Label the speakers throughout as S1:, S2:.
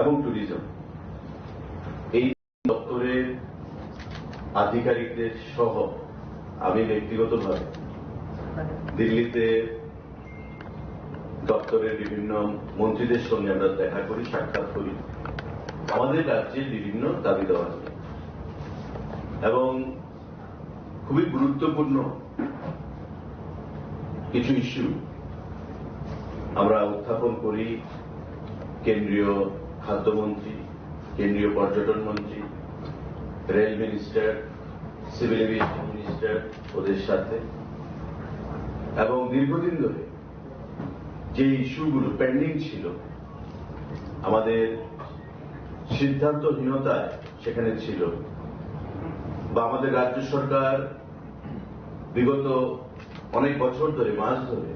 S1: এবং ট্যুরিজম এই দপ্তরের আধিকারিকদের সহ আমি ব্যক্তিগতভাবে দিল্লিতে দপ্তরের বিভিন্ন মন্ত্রীদের সঙ্গে আমরা দেখা করি, সাক্ষাৎ করি আমাদের রাজ্যের বিভিন্ন দাবি দেওয়া নিয়ে এবং খুবই গুরুত্বপূর্ণ কিছু ইস্যু আমরা উত্থাপন করি কেন্দ্রীয় খাদ্যমন্ত্রী, কেন্দ্রীয় পর্যটন মন্ত্রী, rail minister, civil aviation minister ওদের সাথে এবং দীর্ঘদিন ধরে যে ইস্যুগুলো পেন্ডিং ছিল আমাদের সিদ্ধান্তহীনতায় সেখানে ছিল বা আমাদের রাজ্য সরকার বিগত অনেক বছর ধরে মাস ধরে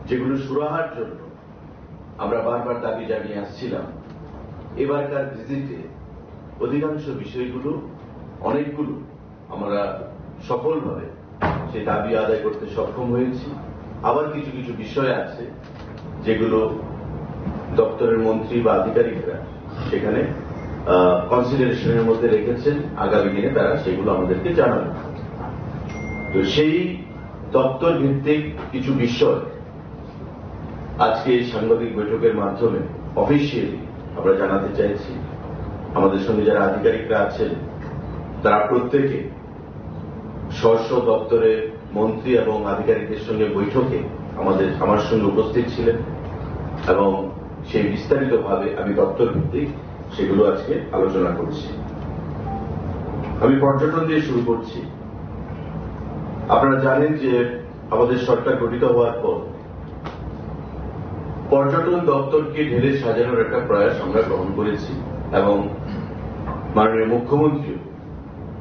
S1: যেগুলো সুরাহার জন্য আমরা বারবার দাবি জানিয়ে আসছিলাম, এবারকার ভিজিটে অধিকাংশ বিষয়গুলো অনেকগুলো আমরা সফলভাবে সেই দাবি আদায় করতে সক্ষম হয়েছি। আবার কিছু কিছু বিষয় আছে যেগুলো দপ্তরের মন্ত্রী বা আধিকারিকরা সেখানে কনসিডারেশনের মধ্যে রেখেছেন, আগামী দিনে তারা সেগুলো আমাদেরকে জানাবেন। তো সেই দপ্তর ভিত্তিক কিছু বিষয় আজকে এই সাংবাদিক বৈঠকের মাধ্যমে অফিসিয়ালি আমরা জানাতে চাইছি। আমাদের সঙ্গে যারা আধিকারিকরা আছেন তারা প্রত্যেকে স্ব দপ্তরের মন্ত্রী এবং আধিকারিকদের সঙ্গে বৈঠকে আমার সঙ্গে উপস্থিত ছিলেন এবং সেই বিস্তারিতভাবে আমি দপ্তর ভিত্তিক সেগুলো আজকে আলোচনা করছি। আমি পর্যটন দিয়ে শুরু করছি। আপনারা জানেন যে আমাদের সরকার গঠিত হওয়ার পর পর্যটন দপ্তরকে ঢেলে সাজানোর একটা প্রয়াস আমরা গ্রহণ করেছি এবং মাননীয় মুখ্যমন্ত্রী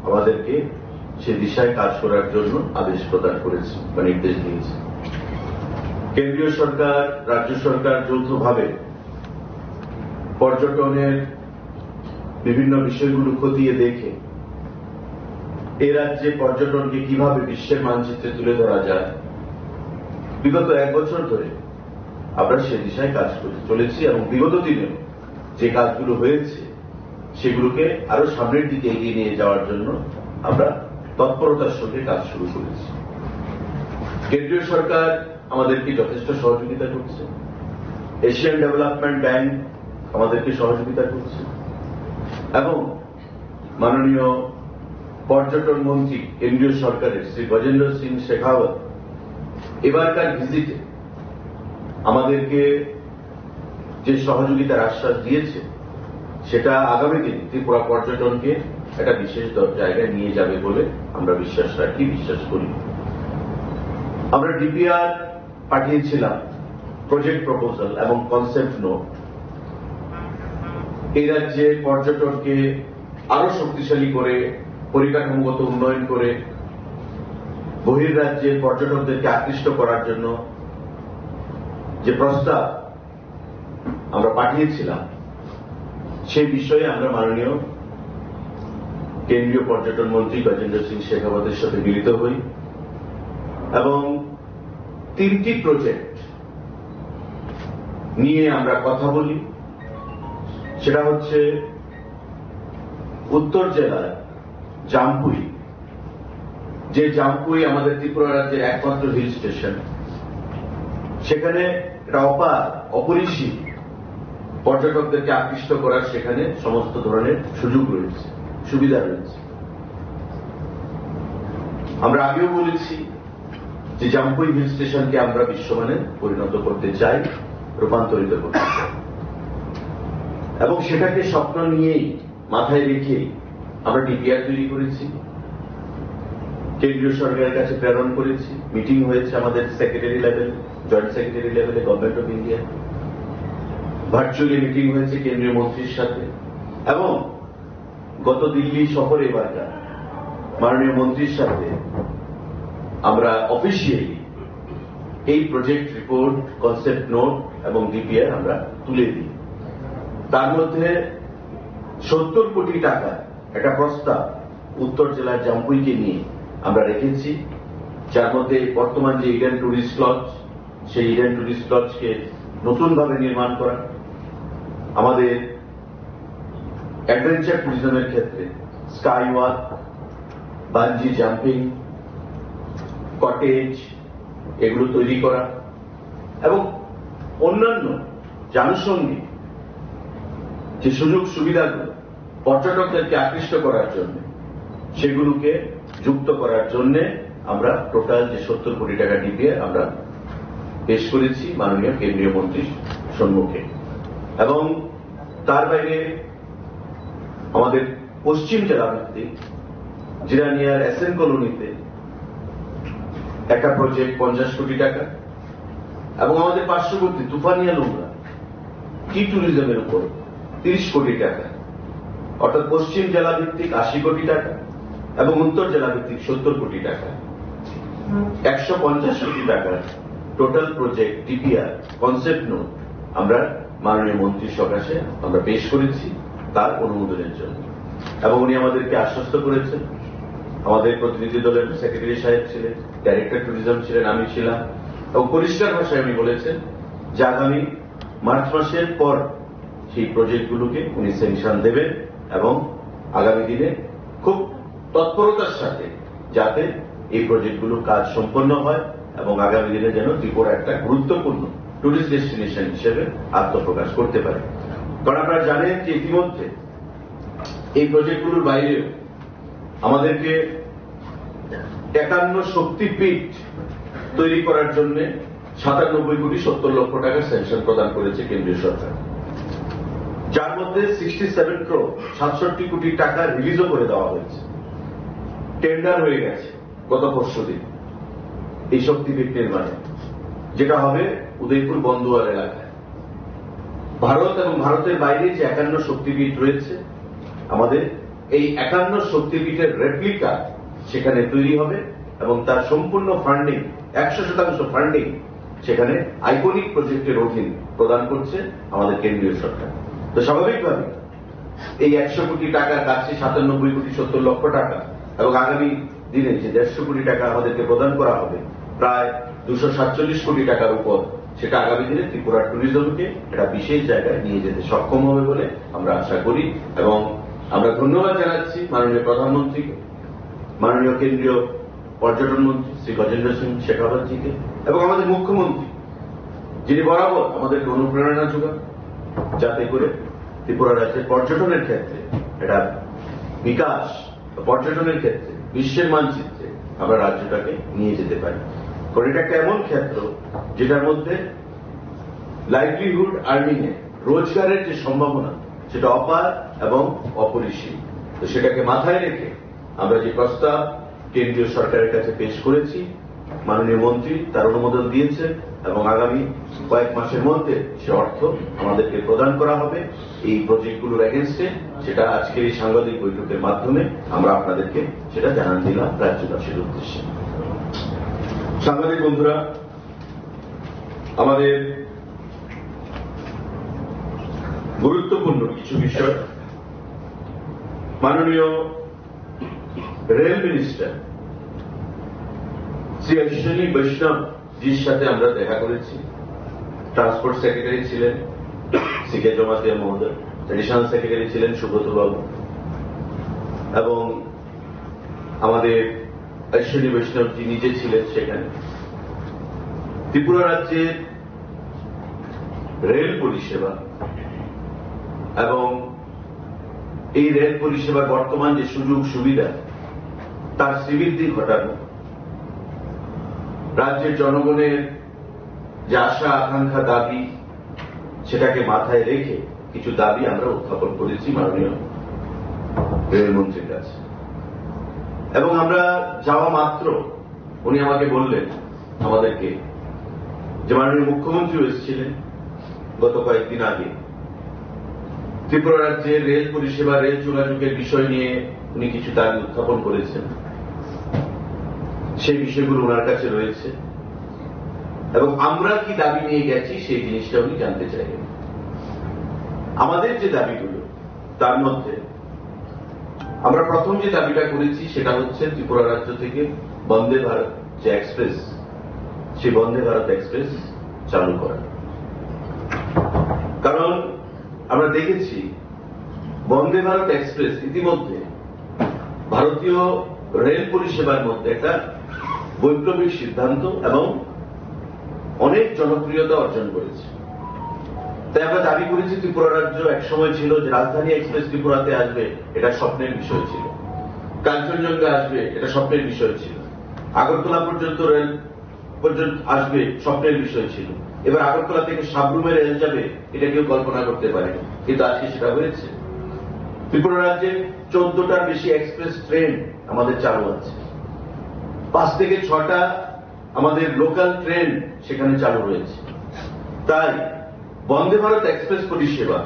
S1: আমাদেরকে সে দিশায় কাজ করার জন্য আদেশ প্রদান করেছে বা নির্দেশ দিয়েছে। কেন্দ্রীয় সরকার, রাজ্য সরকার যৌথভাবে পর্যটনের বিভিন্ন বিষয়গুলো খতিয়ে দেখে এ রাজ্যে পর্যটনকে কিভাবে বিশ্বের মানচিত্রে তুলে ধরা যায় বিগত এক বছর ধরে আমরা সে দিশায় কাজ করে চলেছি এবং বিগত দিনে যে কাজগুলো হয়েছে সেগুলোকে আরো সামনের দিকে এগিয়ে নিয়ে যাওয়ার জন্য আমরা তৎপরতার সঙ্গে কাজ শুরু করেছি। কেন্দ্রীয় সরকার আমাদেরকে যথেষ্ট সহযোগিতা করছে, এশিয়ান ডেভেলপমেন্ট ব্যাংক আমাদেরকে সহযোগিতা করছে এবং মাননীয় পর্যটন মন্ত্রী কেন্দ্রীয় সরকারের শ্রী গজেন্দ্র সিং শেখাওয়াত এবারকার ভিজিটে আমাদেরকে যে সহযোগিতার আশ্বাস দিয়েছে সেটা আগামী দিন ত্রিপুরা পর্যটনকে একটা বিশেষ জায়গায় নিয়ে যাবে বলে আমরা বিশ্বাস রাখি, বিশ্বাস করি। আমরা ডিপিআর পাঠিয়েছিলাম, প্রজেক্ট প্রপোজাল এবং কনসেপ্ট নোট। এই রাজ্যে পর্যটনকে আরো শক্তিশালী করে, পরিকাঠামোগত উন্নয়ন করে বহির্রাজ্যের পর্যটকদেরকে আকৃষ্ট করার জন্য যে প্রস্তাব আমরা পাঠিয়েছিলাম সেই বিষয়ে আমরা মাননীয় কেন্দ্রীয় পর্যটন মন্ত্রী গজেন্দ্র সিং শেখাওয়াতের সাথে মিলিত হই এবং 3টি প্রজেক্ট নিয়ে আমরা কথা বলি। সেটা হচ্ছে উত্তর জেলার জামপুই, যে জামপুই আমাদের ত্রিপুরা রাজ্যের একমাত্র হিল স্টেশন, সেখানে একটা অপরিসীম পর্যটকদেরকে আকৃষ্ট করার সেখানে সমস্ত ধরনের সুযোগ রয়েছে, সুবিধা রয়েছে। আমরা আগেও বলেছি যে জামপুই হিল স্টেশনকে আমরা বিশ্বমানে পরিণত করতে চাই, রূপান্তরিত করতে চাই এবং সেটাকে স্বপ্ন নিয়েই মাথায় রেখেই আমরা ডিপিআর তৈরি করেছি, কেন্দ্রীয় সরকারের কাছে প্রেরণ করেছি। মিটিং হয়েছে আমাদের সেক্রেটারি লেভেল, জয়েন্ট সেক্রেটারি লেভেলে government of India, virtually meeting হয়েছে কেন্দ্রীয় মন্ত্রীর সাথে এবং গত দিল্লি সফরে এবারকার মাননীয় মন্ত্রীর সাথে আমরা অফিসিয়ালি এই প্রজেক্ট রিপোর্ট, কনসেপ্ট নোট এবং ডিপিআর আমরা তুলে দিই। তার মধ্যে 70 কোটি টাকা একটা প্রস্তাব উত্তর জেলার জামপুইকে নিয়ে আমরা রেখেছি, যার মধ্যে বর্তমান যে ইডেন টুরিস্ট লজ, সেই ইডেন টুরিস্ট লজকে নতুনভাবে নির্মাণ করা, আমাদের অ্যাডভেঞ্চার ট্যুরিজমের ক্ষেত্রে sky walk, bungee jumping, cottage এগুলো তৈরি করা এবং অন্যান্য আনুষঙ্গিক যে সুযোগ সুবিধাগুলো পর্যটকদেরকে আকৃষ্ট করার জন্য সেগুলোকে যুক্ত করার জন্য আমরা টোটাল যে 70 কোটি টাকা ডিপিআর আমরা পেশ করেছি মাননীয় কেন্দ্রীয় মন্ত্রীর সম্মুখে। এবং তার বাইরে আমাদের পশ্চিম জেলা ভিত্তিক জিরানিয়ার এসএন কলোনিতে একটা প্রজেক্ট 50 কোটি টাকা এবং আমাদের পার্শ্ববর্তী তুফানিয়া লুমরা টি ট্যুরিজমের উপর 30 কোটি টাকা, অর্থাৎ পশ্চিম জেলা ভিত্তিক 80 কোটি টাকা এবং উত্তর জেলা ভিত্তিক 70 কোটি টাকা, 150 কোটি টাকার total project DPR concept note আমরা মাননীয় মন্ত্রীর সকাশে আমরা পেশ করেছি তার অনুমোদনের জন্য। এবং উনি আমাদেরকে আশ্বস্ত করেছেন, আমাদের প্রতিনিধি দলের সেক্রেটারি সাহেব ছিলেন, ডাইরেক্টর ট্যুরিজম ছিলেন, আমি ছিলাম, এবং পরিষ্কার ভাষায় উনি বলেছেন যে আগামী মার্চ মাসের পর সেই প্রজেক্টগুলোকে উনি স্যাংশন দেবেন এবং আগামী দিনে খুব তৎপরতার সাথে যাতে এই প্রজেক্টগুলোর কাজ সম্পন্ন হয় এবং আগামী দিনে যেন ত্রিপুরা একটা গুরুত্বপূর্ণ টুরিস্ট ডেস্টিনেশন হিসেবে আত্মপ্রকাশ করতে পারে। কারণ আপনারা জানেন যে ইতিমধ্যে এই প্রজেক্টগুলোর বাইরেও আমাদেরকে 51 শক্তিপীঠ তৈরি করার জন্য 97 কোটি 70 লক্ষ টাকা স্যাংশন প্রদান করেছে কেন্দ্রীয় সরকার, যার মধ্যে 67 ক্রোড় 67 কোটি টাকা রিলিজও করে দেওয়া হয়েছে, টেন্ডার হয়ে গেছে গত পরশুদিন এই শক্তিপীঠ নির্মাণে, যেটা হবে উদয়পুর বন্দুয়ার এলাকায়। ভারত এবং ভারতের বাইরে যে 51 শক্তিপীঠ রয়েছে, আমাদের এই 51 শক্তিপীঠের রেপ্লিকা সেখানে তৈরি হবে এবং তার সম্পূর্ণ ফান্ডিং 100% ফান্ডিং সেখানে আইকনিক প্রজেক্টের অধীন প্রদান করছে আমাদের কেন্দ্রীয় সরকার। তো স্বাভাবিকভাবে এই 100 কোটি টাকার কাছে 97 কোটি 70 লক্ষ টাকা এবং আগামী দিনে যে 150 কোটি টাকা আমাদেরকে প্রদান করা হবে প্রায় 247 কোটি টাকার উপর, সেটা আগামী দিনে ত্রিপুরা ট্যুরিজমকে একটা বিশেষ জায়গায় নিয়ে যেতে সক্ষম হবে বলে আমরা আশা করি। এবং আমরা ধন্যবাদ জানাচ্ছি মাননীয় প্রধানমন্ত্রীকে, মাননীয় কেন্দ্রীয় পর্যটন মন্ত্রী শ্রী গজেন্দ্র সিং শেখাবতজিকে এবং আমাদের মুখ্যমন্ত্রী, যিনি বরাবর আমাদেরকে অনুপ্রেরণা যোগান যাতে করে ত্রিপুরা রাজ্যের পর্যটনের ক্ষেত্রে এটা বিকাশ, পর্যটনের ক্ষেত্রে বিশ্বের মানচিত্রে আমরা রাজ্যটাকে নিয়ে যেতে পারি। কারণ এটা একটা এমন ক্ষেত্র যেটার মধ্যে লাইভলিহুড আর্নিং এ রোজগারের যে সম্ভাবনা সেটা অপার এবং অপরিসীম। তো সেটাকে মাথায় রেখে আমরা যে প্রস্তাব কেন্দ্রীয় সরকারের কাছে পেশ করেছি, মাননীয় মন্ত্রী তার অনুমোদন দিয়েছেন এবং আগামী কয়েক মাসের মধ্যে সে অর্থ আমাদেরকে প্রদান করা হবে এই প্রজেক্টগুলোর এগেনস্টে। সেটা আজকের এই সাংবাদিক বৈঠকের মাধ্যমে আমরা আপনাদেরকে সেটা জানান দিলাম রাজ্যবাসীর উদ্দেশ্যে। সাংবাদিক বন্ধুরা, আমাদের গুরুত্বপূর্ণ কিছু বিষয় মাননীয় রেল মিনিস্টার শ্রী অশ্বিনী বৈষ্ণব জির সাথে আমরা দেখা করেছি। ট্রান্সপোর্ট সেক্রেটারি ছিলেন সিকে জমাতিয়া মহোদয়, এডিশনাল সেক্রেটারি ছিলেন সুব্রত বাবু এবং আমাদের অশ্বিনী বৈষ্ণবজি নিজে ছিলেন সেখানে। ত্রিপুরা রাজ্যের রেল পরিষেবা এবং এই রেল পরিষেবার বর্তমান যে সুযোগ সুবিধা তার শ্রীবৃদ্ধি ঘটানো, রাজ্যের জনগণের যে আশা আকাঙ্ক্ষা দাবি সেটাকে মাথায় রেখে কিছু দাবি আমরা উত্থাপন করেছি মাননীয় রেলমন্ত্রীর কাছে। এবং আমরা যাওয়া মাত্র উনি আমাকে বললেন আমাদেরকে যে মাননীয় মুখ্যমন্ত্রীও এসেছিলেন গত কয়েকদিন আগে, ত্রিপুরা রাজ্যের রেল পরিষেবা রেল যোগাযোগের বিষয় নিয়ে উনি কিছু দাবি উত্থাপন করেছেন, সেই বিষয়গুলো ওনার কাছে রয়েছে এবং আমরা কি দাবি নিয়ে গেছি সেই জিনিসটা উনি জানতে চাইবেন। আমাদের যে দাবিগুলো তার মধ্যে আমরা প্রথম যে দাবিটা করেছি সেটা হচ্ছে ত্রিপুরা রাজ্য থেকে বন্দে ভারত যে এক্সপ্রেস, সেই বন্দে ভারত এক্সপ্রেস চালু করা। কারণ আমরা দেখেছি বন্দে ভারত এক্সপ্রেস ইতিমধ্যে ভারতীয় রেল পরিষেবার মধ্যে একটা বৈপ্লবিক সিদ্ধান্ত এবং অনেক জনপ্রিয়তা অর্জন করেছে। তাই আমরা দাবি করেছি ত্রিপুরা রাজ্য একসময় ছিল যে রাজধানী এক্সপ্রেস ত্রিপুরাতে আসবে, এটা স্বপ্নের বিষয় ছিল। কাঞ্চনজঙ্ঘা আসবে, এটা স্বপ্নের বিষয় ছিল। আগরতলা পর্যন্ত রেল পর্যন্ত আসবে, স্বপ্নের বিষয় ছিল। এবার আগরতলা থেকে সাবরুমে রেল যাবে, এটা কেউ কল্পনা করতে পারে, কিন্তু আজকে সেটা হয়েছে। ত্রিপুরা রাজ্যে 14টার বেশি এক্সপ্রেস ট্রেন আমাদের চালু আছে। 5 থেকে 6টা আমাদের লোকাল ট্রেন সেখানে চালু রয়েছে। তাই বন্দে ভারত এক্সপ্রেস পরিষেবা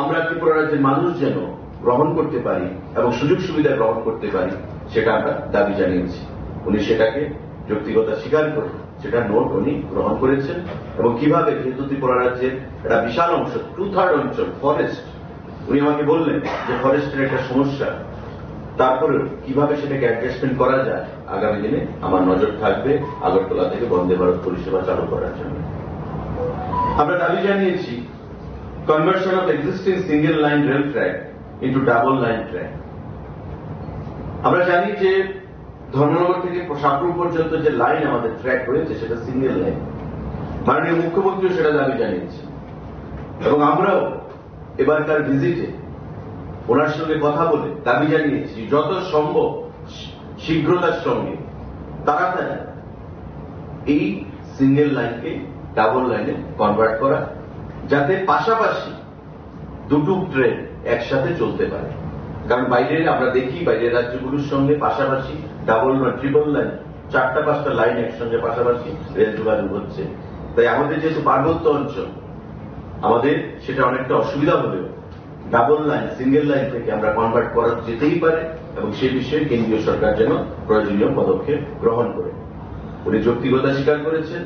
S1: আমরা ত্রিপুরা রাজ্যের মানুষ যেন গ্রহণ করতে পারি এবং সুযোগ সুবিধা গ্রহণ করতে পারি, সেটা আমরা দাবি জানিয়েছি। উনি সেটাকে যৌক্তিকতা স্বীকার করে সেটা নোট উনি গ্রহণ করেছেন। এবং কিভাবে, যেহেতু ত্রিপুরা রাজ্যের একটা বিশাল অংশ 2/3 অঞ্চল ফরেস্ট, উনি আমাকে বললেন যে ফরেস্টের একটা সমস্যা, তারপরেও কিভাবে সেটাকে অ্যাডজাস্টমেন্ট করা যায় আগামী দিনে আমার নজর থাকবে আগরতলা থেকে বন্দে ভারত পরিষেবা চালু করার জন্য। আমরা দাবি জানিয়েছি conversion of existing single line rail track into double line track. আমরা জানি যে ধর্মনগর থেকে সাবরুম পর্যন্ত যে লাইন আমাদের ট্র্যাক রয়েছে সেটা সিঙ্গেল লাইন। মাননীয় মুখ্যমন্ত্রীও সেটা দাবি জানিয়েছে এবং আমরাও এবারকার ভিজিটে ওনার সঙ্গে কথা বলে দাবি জানিয়েছি যত সম্ভব শীঘ্রতার সঙ্গে তাড়াতাড়ি এই সিঙ্গেল লাইনকে ডাবল লাইনে কনভার্ট করা, যাতে পাশাপাশি দুটো ট্রেন একসাথে চলতে পারে। কারণ বাইরের আমরা দেখি বাইরের রাজ্যগুলোর সঙ্গে পাশাপাশি ডাবল বা ট্রিপল লাইন 4টা-5টা লাইন একসঙ্গে পাশাপাশি রেল যোগাযোগ হচ্ছে। তাই আমাদের যেহেতু পার্বত্য অঞ্চল, আমাদের সেটা অনেকটা অসুবিধা হলেও ডাবল লাইন সিঙ্গেল লাইন থেকে আমরা কনভার্ট করা যেতেই পারে এবং সেই বিষয়ে কেন্দ্রীয় সরকার যেন প্রয়োজনীয় পদক্ষেপ গ্রহণ করে। উনি যৌক্তিকতা স্বীকার করেছেন,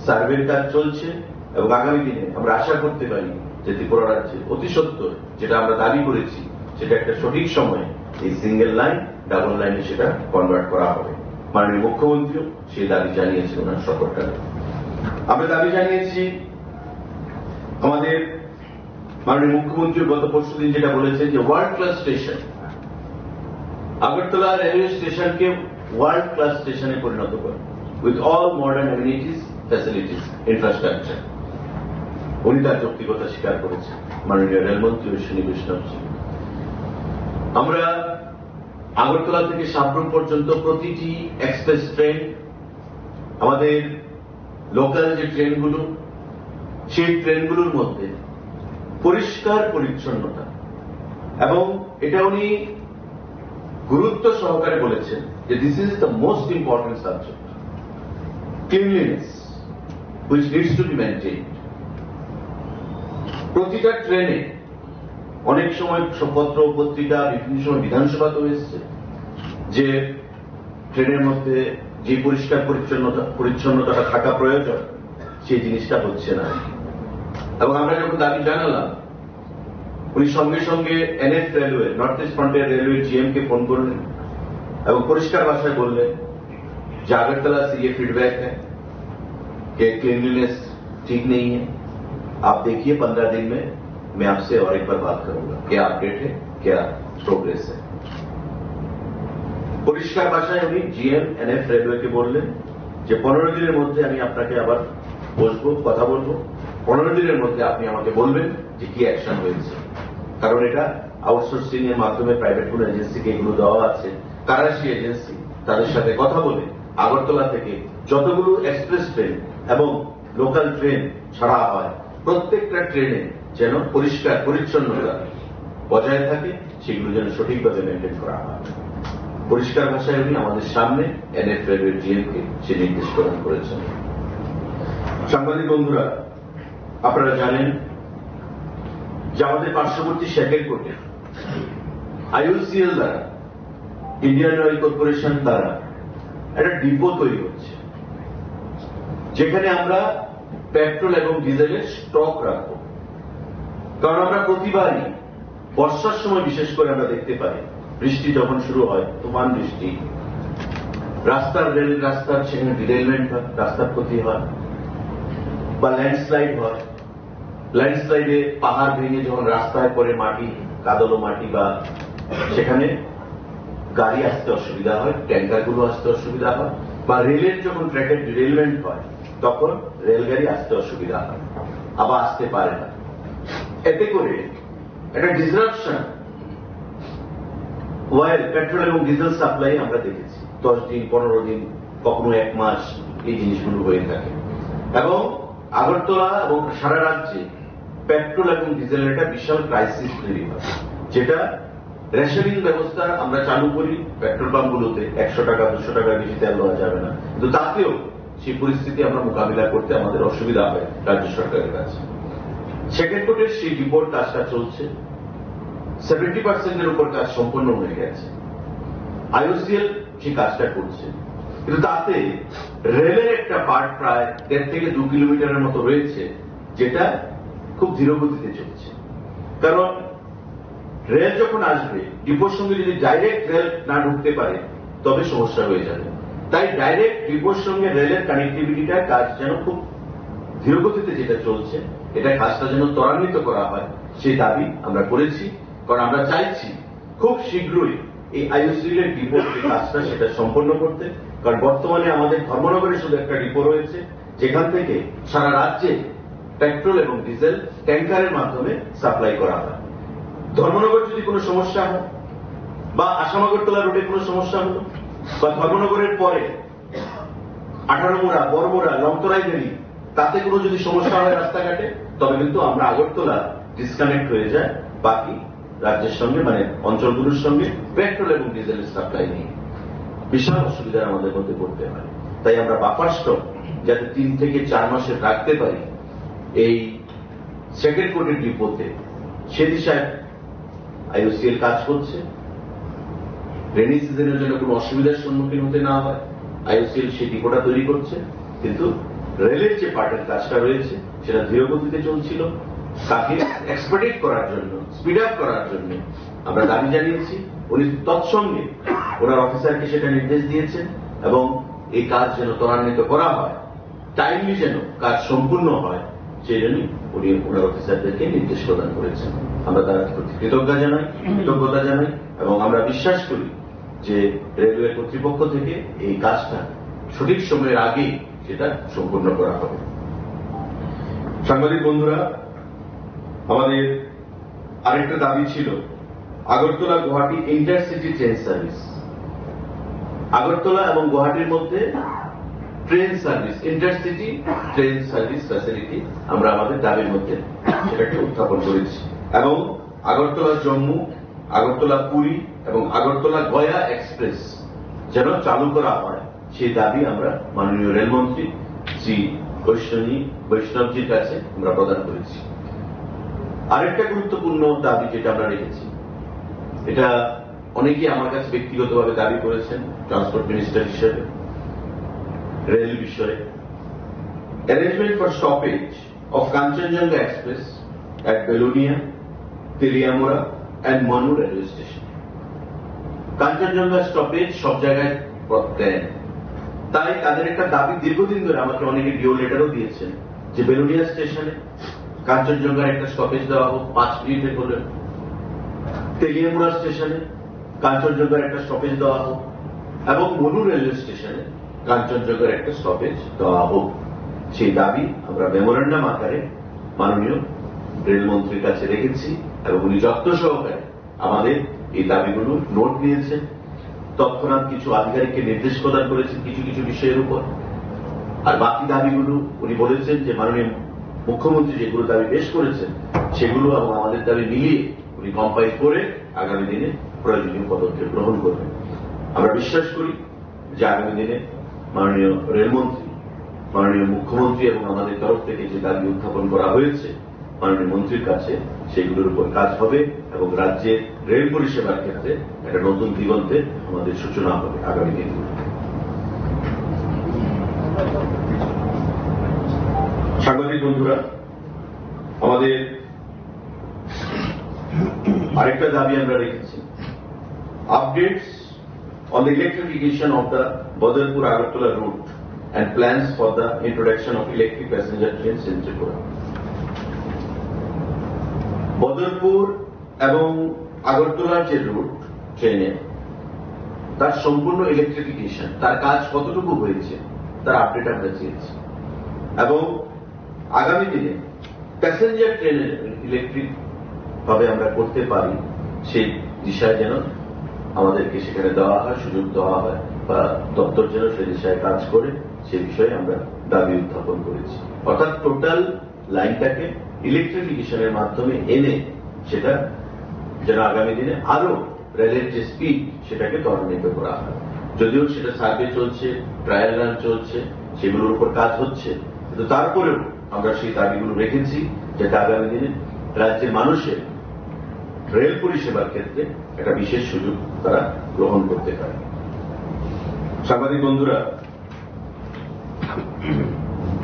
S1: সার্ভের কাজ চলছে এবং আগামী দিনে আমরা আশা করতে পারি যে ত্রিপুরা রাজ্যে অতি সত্বর যেটা আমরা দাবি করেছি সেটা একটা সঠিক সময়ে এই সিঙ্গেল লাইন ডাবল লাইনে সেটা কনভার্ট করা হবে। মাননীয় মুখ্যমন্ত্রীও সেই দাবি জানিয়েছেন ওনার সফরকালে। আমরা দাবি জানিয়েছি আমাদের মাননীয় মুখ্যমন্ত্রী গত পরশুদিন যেটা বলেছেন যে world class station, Agartala railway স্টেশনকে ওয়ার্ল্ড ক্লাস স্টেশনে পরিণত করে with all modern amenities, facilities, infrastructure. উনি তার যৌক্তিকতা স্বীকার করেছেন মাননীয় রেলমন্ত্রী অশ্বিনী বৈষ্ণবজি। আমরা আগরতলা থেকে সাবরুম পর্যন্ত প্রতিটি এক্সপ্রেস ট্রেন, আমাদের লোকাল যে ট্রেনগুলো, সেই ট্রেনগুলোর মধ্যে পরিষ্কার পরিচ্ছন্নতা, এবং এটা উনি গুরুত্ব সহকারে বলেছেন যে this is the most important subject, cleanliness which needs to be maintained. প্রতিটা ট্রেনে অনেক সময় পত্র পত্রিকা বিভিন্ন সময় বিধানসভাতেও এসছে যে ট্রেনের মধ্যে যে পরিষ্কার পরিচ্ছন্নতাটা থাকা প্রয়োজন সেই জিনিসটা হচ্ছে না। এবং আমরা যখন দাবি জানালাম, উনি সঙ্গে সঙ্গে NF railway, north east frontier railway GM কে ফোন করলেন এবং পরিষ্কার ভাষায় বললেন যে আগরতला से ये फीडबैक है कि क्लीनलीनेस ठीक नहीं है, आप देखिए 15 दिन में मैं आपसे और एक बार बात करूंगा, क्या अपडेट है, क्या प्रोग्रेस है। পরিষ্কার ভাষায় উনি जीएम एनएफ রেলওয়ে কে বললেন যে 15 দিনের মধ্যে আমি আপনাকে আবার বসবো, কথা বলবো। 15 দিনের মধ্যে আপনি আমাকে বলবেন যে কি অ্যাকশন হয়েছে। কারণ এটা আউটসোর্সিং এর মাধ্যমে প্রাইভেট কোন এজেন্সিকে এগুলো দেওয়া আছে, কারা সেই এজেন্সি, তাদের সাথে কথা বলে আগরতলা থেকে যতগুলো এক্সপ্রেস ট্রেন এবং লোকাল ট্রেন ছাড়া হয় প্রত্যেকটা ট্রেনে যেন পরিষ্কার পরিচ্ছন্নতা বজায় থাকে, সেগুলো যেন সঠিকভাবে মেনটেন করা হয়। পরিষ্কার ভাষায় উনি আমাদের সামনে এনএফ রেলওয়ে जीएम কে সে নির্দেশ প্রদান করেছেন। সাংবাদিক বন্ধুরা, আপনারা জানেন যে আমাদের পার্শ্ববর্তী শেখেরকোটে IOCL দ্বারা, ইন্ডিয়ান অয়েল কর্পোরেশন দ্বারা একটা ডিপো তৈরি হচ্ছে, যেখানে আমরা পেট্রোল এবং ডিজেলের স্টক রাখব। কারণ আমরা প্রতিবারই বর্ষার সময় বিশেষ করে আমরা দেখতে পাই, বৃষ্টি যখন শুরু হয়, তুফান বৃষ্টি, রাস্তার সেখানে ডিরেলমেন্ট হয়, রাস্তার ক্ষতি হয় বা ল্যান্ডস্লাইড হয়। ল্যান্ডস্লাইডে পাহাড় ভেঙে যখন রাস্তায় পরে মাটি, কাদলো মাটি, বা সেখানে গাড়ি আসতে অসুবিধা হয়, ট্যাঙ্কারগুলো আসতে অসুবিধা হয়, বা রেলের যখন ট্র্যাকের ডিরেলমেন্ট হয় তখন রেলগাড়ি আসতে অসুবিধা হয়, আবার আসতে পারে না। এতে করে একটা ডিসরাপশন ওয়েল পেট্রোল এবং ডিজেল সাপ্লাই আমরা দেখেছি 10 দিন, 15 দিন, কখনো 1 মাস এই জিনিসগুলো হয়ে থাকে। এবং আগরতলা এবং সারা রাজ্যে পেট্রোল এবং ডিজেলের একটা বিশাল ক্রাইসিস তৈরি হয়, যেটা রেশনিং ব্যবস্থা আমরা চালু করি পেট্রোল পাম্পগুলোতে 100 টাকা 200 টাকার বেশি তেল দেওয়া যাবে না, কিন্তু তাতেও সেই পরিস্থিতি আমরা মোকাবিলা করতে আমাদের অসুবিধা হয় রাজ্য সরকারের কাছে। সেকেন্ড কোটের সেই ডিপোর কাজটা চলছে, 70% উপর কাজ সম্পন্ন হয়ে গেছে। আইওসিএল সেই কাজটা করছে, কিন্তু তাতে রেলের একটা পার্ট প্রায় 1.5 থেকে 2 কিলোমিটারের মতো রয়েছে, যেটা খুব ধীরগতিতে চলছে। কারণ রেল যখন আসবে, ডিপোর সঙ্গে যদি ডাইরেক্ট রেল না ঢুকতে পারে তবে সমস্যা হয়ে যাবে। তাই ডাইরেক্ট ডিপোর সঙ্গে রেলের কানেক্টিভিটিটার কাজ যেন খুব ধীরগতিতে যেটা চলছে, এটা কাজটা যেন ত্বরান্বিত করা হয়, সেই দাবি আমরা করেছি। কারণ আমরা চাইছি খুব শীঘ্রই এই আইওসিএল এর ডিপোর যে কাজটা সেটা সম্পন্ন করতে। কারণ বর্তমানে আমাদের ধর্মনগরে শুধু একটা ডিপো রয়েছে, যেখান থেকে সারা রাজ্যে পেট্রোল এবং ডিজেল ট্যাঙ্কারের মাধ্যমে সাপ্লাই করা হয়। ধর্মনগর যদি কোনো সমস্যা হয়, বা আসাম-আগরতলা রোডে কোনো সমস্যা হলো, বা ধর্মনগরের পরে 18 মোড়া, বড়মোড়া, লংতরাইদেরি, তাতে কোনো যদি সমস্যা হয় রাস্তাঘাটে, তবে কিন্তু আমরা আগরতলা ডিসকানেক্ট হয়ে যায় বাকি রাজ্যের সঙ্গে, মানে অঞ্চলগুলোর সঙ্গে পেট্রোল এবং ডিজেলের সাপ্লাই নিয়ে বিশাল অসুবিধার আমাদের মধ্যে পড়তে হয়। তাই আমরা বাফার স্টক যাতে 3 থেকে 4 মাসের রাখতে পারি এই সেকেন্ড কোটের ডিপোতে, সে দিশায় আইওসিএল কাজ করছে। রেনি সিজনের জন্য কোনো অসুবিধার সম্মুখীন হতে না হয় আইওসিএল সেই ডিপোটা তৈরি করছে, কিন্তু রেলের যে পার্টের কাজটা রয়েছে সেটা ধীরগতিতে চলছিল। তাকে এক্সপেডিট করার জন্য, স্পিড আপ করার জন্য আমরা দাবি জানিয়েছি। উনি তৎসঙ্গে ওনার অফিসারকে সেটা নির্দেশ দিয়েছেন, এবং এই কাজ যেন ত্বরান্বিত করা হয়, টাইমলি যেন কাজ সম্পূর্ণ হয়, সেই জন্যই উনি ওনার অফিসারদেরকে নির্দেশ প্রদান করেছেন। আমরা তার প্রতি কৃতজ্ঞতা জানাই, এবং আমরা বিশ্বাস করি যে রেলওয়ে কর্তৃপক্ষ থেকে এই কাজটা সঠিক সময়ের আগেই সেটা সম্পূর্ণ করা হবে। সাংবাদিক বন্ধুরা, আমাদের আরেকটা দাবি ছিল Agartala Guwahati intercity train service. Agartala এবং গুয়াহাটির মধ্যে train service, intercity train service facility আমরা আমাদের দাবির মধ্যে সেটাকে উত্থাপন করেছি, এবং আগরতলা জম্মু, আগরতলা পুরী এবং আগরতলা গয়া এক্সপ্রেস যেন চালু করা হয়, সেই দাবি আমরা মাননীয় রেলমন্ত্রী শ্রী বৈষ্ণবজির কাছে আমরা প্রদান করেছি। আরেকটা গুরুত্বপূর্ণ দাবি যেটা আমরা রেখেছি, এটা অনেকেই আমার কাছে ব্যক্তিগতভাবে দাবি করেছেন ট্রান্সপোর্ট মিনিস্টার হিসেবে, রেল বিষয়ে arrangement for stoppage of Kanchenjunga express at Belonia, Teliamura and Manu railway station. Kanchenjunga stoppage সব জায়গায় দেন, তাই তাদের একটা দাবি দীর্ঘদিন ধরে আমাকে অনেকে ডিও লেটারও দিয়েছেন যে বেলোনিয়া স্টেশনে কাঞ্চনজঙ্ঘার একটা স্টপেজ দেওয়া হোক 5 মিনিটের হলে, তেলিয়ামুড়া স্টেশনে কাঞ্চনজঙ্ঘার একটা স্টপেজ দেওয়া হোক, এবং মনু রেলওয়ে স্টেশনে কাঞ্চনজঙ্ঘার একটা স্টপেজ দেওয়া হোক। সেই দাবি আমরা মেমোরেন্ডাম আকারে মাননীয় রেলমন্ত্রীর কাছে রেখেছি, এবং উনি যত্ন সহকারে আমাদের এই দাবিগুলো নোট নিয়েছেন। তৎক্ষণাৎ কিছু আধিকারিককে নির্দেশ প্রদান করেছেন কিছু কিছু বিষয়ের উপর, আর বাকি দাবিগুলো উনি বলেছেন যে মাননীয় মুখ্যমন্ত্রী যেগুলো দাবি পেশ করেছেন সেগুলো এবং আমাদের দাবি মিলিয়ে উনি কম্পাইল করে আগামী দিনে প্রয়োজনীয় পদক্ষেপ গ্রহণ করবেন। আমরা বিশ্বাস করি যে আগামী দিনে মাননীয় রেলমন্ত্রী, মাননীয় মুখ্যমন্ত্রী এবং আমাদের তরফ থেকে যে দাবি উত্থাপন করা হয়েছে মাননীয় মন্ত্রীর কাছে, সেগুলোর উপর কাজ হবে, এবং রাজ্যের রেল পরিষেবার ক্ষেত্রে একটা নতুন দিগন্তে আমাদের সূচনা হবে আগামী দিনগুলো। সাংবাদিক বন্ধুরা, আমাদের আরেকটা দাবি আমরা রেখেছি, updates on the electrification of the Badarpur-Agartala route and plans for the introduction of electric passenger trains in Tripura. Badarpur এবং আগরতলার যে রুট ট্রেনের তার সম্পূর্ণ ইলেকট্রিফিকেশন, তার কাজ কতটুকু হয়েছে তার আপডেট আমরা চেয়েছি এবং আগামী দিনে প্যাসেঞ্জার ট্রেনের ইলেকট্রিক ভাবে আমরা করতে পারি সেই দিশায় যেন আমাদেরকে সেখানে দেওয়া হয়, সুযোগ দেওয়া হয় বা দপ্তর যেন সেই দিশায় কাজ করে সে বিষয়ে আমরা দাবি উত্থাপন করেছি। অর্থাৎ টোটাল লাইনটাকে ইলেকট্রিফিকেশনের মাধ্যমে এনে সেটা যেন আগামী দিনে আরো রেলের যে স্পিড সেটাকে ত্বরান্বিত করা হয়। যদিও সেটা সার্ভে চলছে, ট্রায়াল রান চলছে, সেগুলোর উপর কাজ হচ্ছে, কিন্তু তারপরেও আমরা সেই দাবিগুলো রেখেছি যাতে আগামী দিনে রাজ্যের মানুষের রেল পরিষেবার ক্ষেত্রে একটা বিশেষ সুযোগ তারা গ্রহণ করতে পারে। সাংবাদিক বন্ধুরা,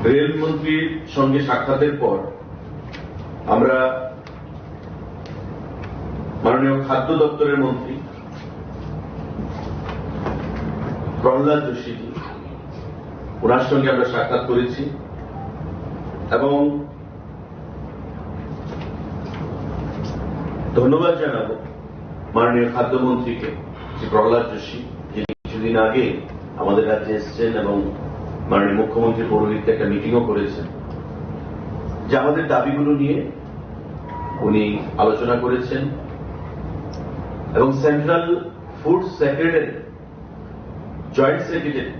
S1: রেলমন্ত্রীর সঙ্গে সাক্ষাতের পর আমরা মাননীয় খাদ্য দপ্তরের মন্ত্রী প্রহ্লাদ যোশীজি, ওনার সঙ্গে আমরা সাক্ষাৎ করেছি এবং ধন্যবাদ জানাবো মাননীয় খাদ্যমন্ত্রীকে, শ্রী প্রহ্লাদ যোশী, যিনি কিছুদিন আগে আমাদের রাজ্যে এসেছেন এবং মাননীয় মুখ্যমন্ত্রী পৌরোহিত্যে একটা মিটিংও করেছেন, যে আমাদের দাবিগুলো নিয়ে উনি আলোচনা করেছেন এবং central food secretary, joint secretary,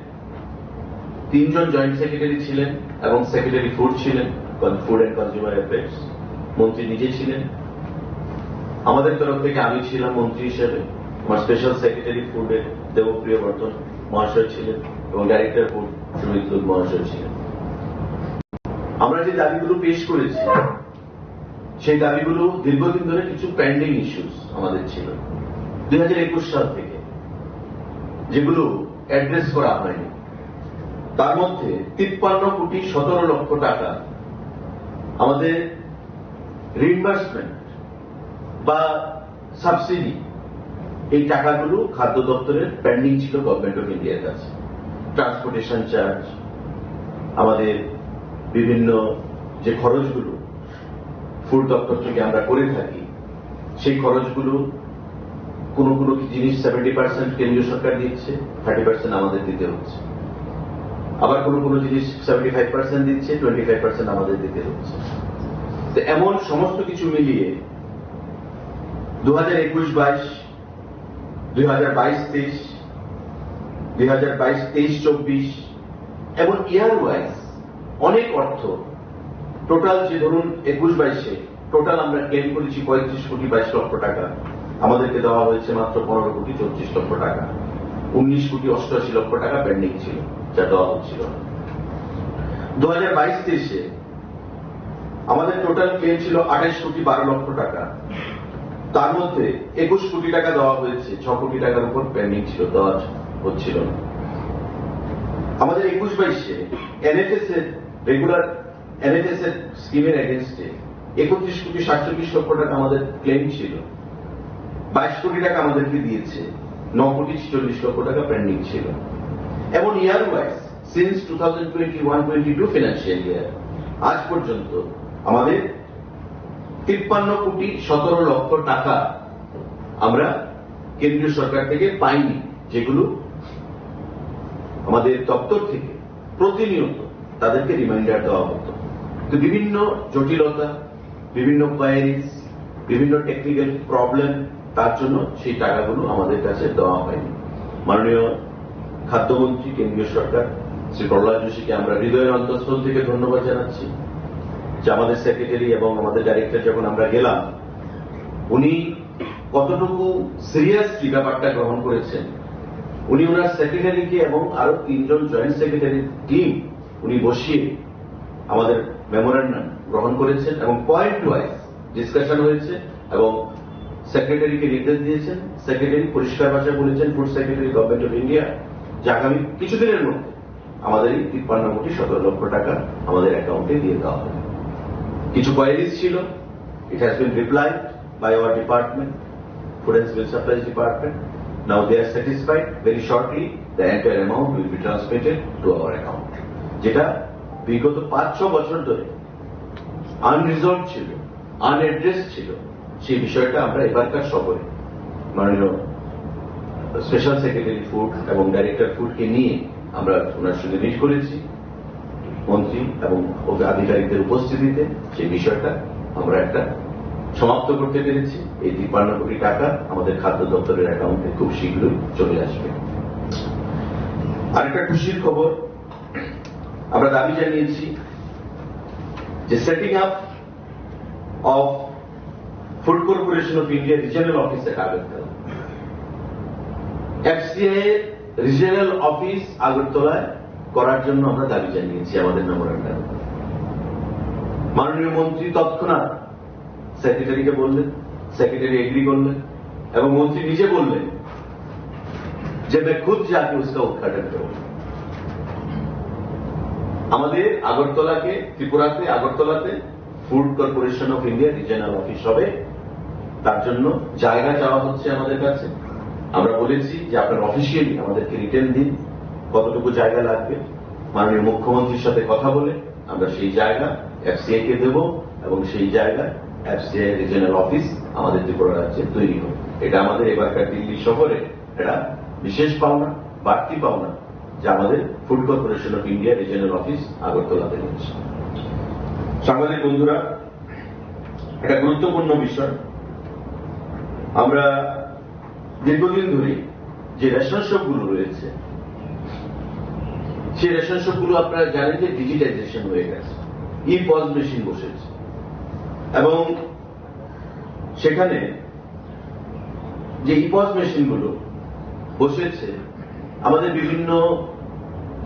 S1: 3 জন জয়েন্ট সেক্রেটারি ছিলেন এবং সেক্রেটারি ফুড ছিলেন, ফুড অ্যান্ড কনজিউমার অ্যাফেয়ার্স, মন্ত্রী নিজে ছিলেন। আমাদের তরফ থেকে আমি ছিলাম মন্ত্রী হিসেবে, আমার স্পেশাল সেক্রেটারি ফুডের দেবপ্রিয় বর্ধন মহাশয় ছিলেন এবং ডাইরেক্টর ফুড সুমিত মহাশয় ছিলেন। আমরা যে দাবিগুলো পেশ করেছি সেই দাবিগুলো দীর্ঘদিন ধরে কিছু পেন্ডিং ইস্যুস আমাদের ছিল 2021 সাল থেকে, যেগুলো অ্যাড্রেস করা হয়নি। তার মধ্যে 53 কোটি 17 লক্ষ টাকা আমাদের রিইম্বার্সমেন্ট বা সাবসিডি, এই টাকাগুলো খাদ্য দপ্তরের পেন্ডিং ছিল গভর্নমেন্ট অফ ইন্ডিয়ার কাছে। ট্রান্সপোর্টেশন চার্জ, আমাদের বিভিন্ন যে খরচগুলো ফুড দপ্তর থেকে আমরা করে থাকি, সেই খরচগুলো কোনো কোনো জিনিস 70% কেন্দ্রীয় সরকার দিচ্ছে, 30% আমাদের দিতে হচ্ছে। আবার কোনো কোনো জিনিস 75% দিচ্ছে, 25% আমাদের দিতে হচ্ছে। তো এমন সমস্ত কিছু মিলিয়ে 2021-22, 2022-23, 2022-23-24 এবং ইয়ার ওয়াইজ অনেক অর্থ, টোটাল যে ধরুন 21-22-এ টোটাল আমরা ক্লেম করেছি 35 কোটি 22 লক্ষ টাকা, আমাদেরকে দেওয়া হয়েছে মাত্র 15 কোটি 34 লক্ষ টাকা। 19 কোটি 88 লক্ষ টাকা পেন্ডিং ছিল, যা দেওয়া হচ্ছিল। 2022-23-এ আমাদের টোটাল ক্লেম ছিল 28 কোটি 12 লক্ষ টাকা, তার মধ্যে 21 কোটি টাকা দেওয়া হয়েছে, 6 কোটি টাকার উপর পেন্ডিং ছিল, দেওয়া হচ্ছিল না। আমাদের 21-22-এ এনএফএস এর রেগুলার এনএফএস এর স্কিমের এগেনস্টে 31 কোটি 47 লক্ষ টাকা আমাদের ক্লেম ছিল, 22 কোটি টাকা আমাদেরকে দিয়েছে, 9 কোটি 46 লক্ষ টাকা পেন্ডিং ছিল। এবং ইয়ার ওয়াইজ সিন্স 2021-22 ফিনান্সিয়াল ইয়ার আজ পর্যন্ত আমাদের 53 কোটি 17 লক্ষ টাকা আমরা কেন্দ্রীয় সরকার থেকে পাইনি, যেগুলো আমাদের দপ্তর থেকে প্রতিনিয়ত তাদেরকে রিমাইন্ডার দেওয়া হতো। তো বিভিন্ন জটিলতা, বিভিন্ন কোয়ারিজ, বিভিন্ন টেকনিক্যাল প্রবলেম, তার জন্য সেই টাকাগুলো আমাদের কাছে দেওয়া হয়নি। মাননীয় খাদ্যমন্ত্রী, কেন্দ্রীয় সরকার শ্রী প্রহ্লাদ যোশীকে আমরা হৃদয়ের অন্তঃস্থল থেকে ধন্যবাদ জানাচ্ছি যে আমাদের সেক্রেটারি এবং আমাদের ডাইরেক্টর যখন আমরা গেলাম, উনি কতটুকু সিরিয়াসলি ব্যাপারটা গ্রহণ করেছেন। উনি ওনার সেক্রেটারিকে এবং আরো 3 জন জয়েন্ট সেক্রেটারির টিম উনি বসিয়ে আমাদের মেমোরেন্ডাম গ্রহণ করেছেন এবং পয়েন্ট ওয়াইজ ডিসকাশন হয়েছে এবং সেক্রেটারিকে নির্দেশ দিয়েছেন। সেক্রেটারি পরিষ্কার ভাষায় বলেছেন, food secretary government of India, যে আগামী কিছুদিনের মধ্যে আমাদের এই 53 কোটি 17 লক্ষ টাকা আমাদের অ্যাকাউন্টে দিয়ে দেওয়া হবে। কিছু কোয়ারিজ ছিল, it has been replied by our department, food and civil supplies department. Now they are satisfied. Very shortly the entire amount will be transmitted to our account, যেটা বিগত 5-6 বছর ধরে আনরিজলভ ছিল, আনএড্রেস ছিল। সেই বিষয়টা আমরা এবারকার সফরে মাননীয় স্পেশাল সেক্রেটারি ফুড এবং ডাইরেক্টর ফুডকে নিয়ে আমরা ওনার সঙ্গে মিট করেছি মন্ত্রী এবং আধিকারিকদের উপস্থিতিতে। সেই বিষয়টা আমরা একটা সমাপ্ত করতে পেরেছি। এই 53 কোটি টাকা আমাদের খাদ্য দপ্তরের অ্যাকাউন্টে খুব শীঘ্রই চলে আসবে। আরেকটা খুশির খবর, আমরা দাবি জানিয়েছি যে setting up of food corporation of India regional office at Agartala, FCI regional office আগরতলায় করার জন্য আমরা দাবি জানিয়েছি আমাদের মেমোরান্ডামে। মাননীয় মন্ত্রী তৎক্ষণাৎ সেক্রেটারিকে বললেন, সেক্রেটারি এগ্রি করলেন এবং মন্ত্রী নিজে বললেন যে मैं खुद जाके उसका उद्घाटन करूंगा। আমাদের আগরতলাকে, ত্রিপুরাতে আগরতলাতে food corporation of India regional office হবে, তার জন্য জায়গা চাওয়া হচ্ছে আমাদের কাছে। আমরা বলেছি যে আপনার অফিসিয়ালি আমাদেরকে রিটেন দিন কতটুকু জায়গা লাগবে। মাননীয় মুখ্যমন্ত্রীর সাথে কথা বলে আমরা সেই জায়গা এফসিআই কে দেব এবং সেই জায়গায় এফসিআই রিজিয়নাল অফিস আমাদের ত্রিপুরা রাজ্যে তৈরি হবে। এটা আমাদের এবারকার দিল্লি শহরে এটা বিশেষ পাওনা, বাড়তি পাওনা, যে আমাদের food corporation of India regional office আগরতলাতে রয়েছে। সাংবাদিক বন্ধুরা, একটা গুরুত্বপূর্ণ বিষয়, আমরা দীর্ঘদিন ধরে যে রেশন শপগুলো রয়েছে সেই রেশন শপগুলো আপনারা জানেন যে ডিজিটাইজেশন হয়ে গেছে, ই পজ মেশিন বসেছে এবং সেখানে যে ই পজ মেশিনগুলো বসেছে আমাদের বিভিন্ন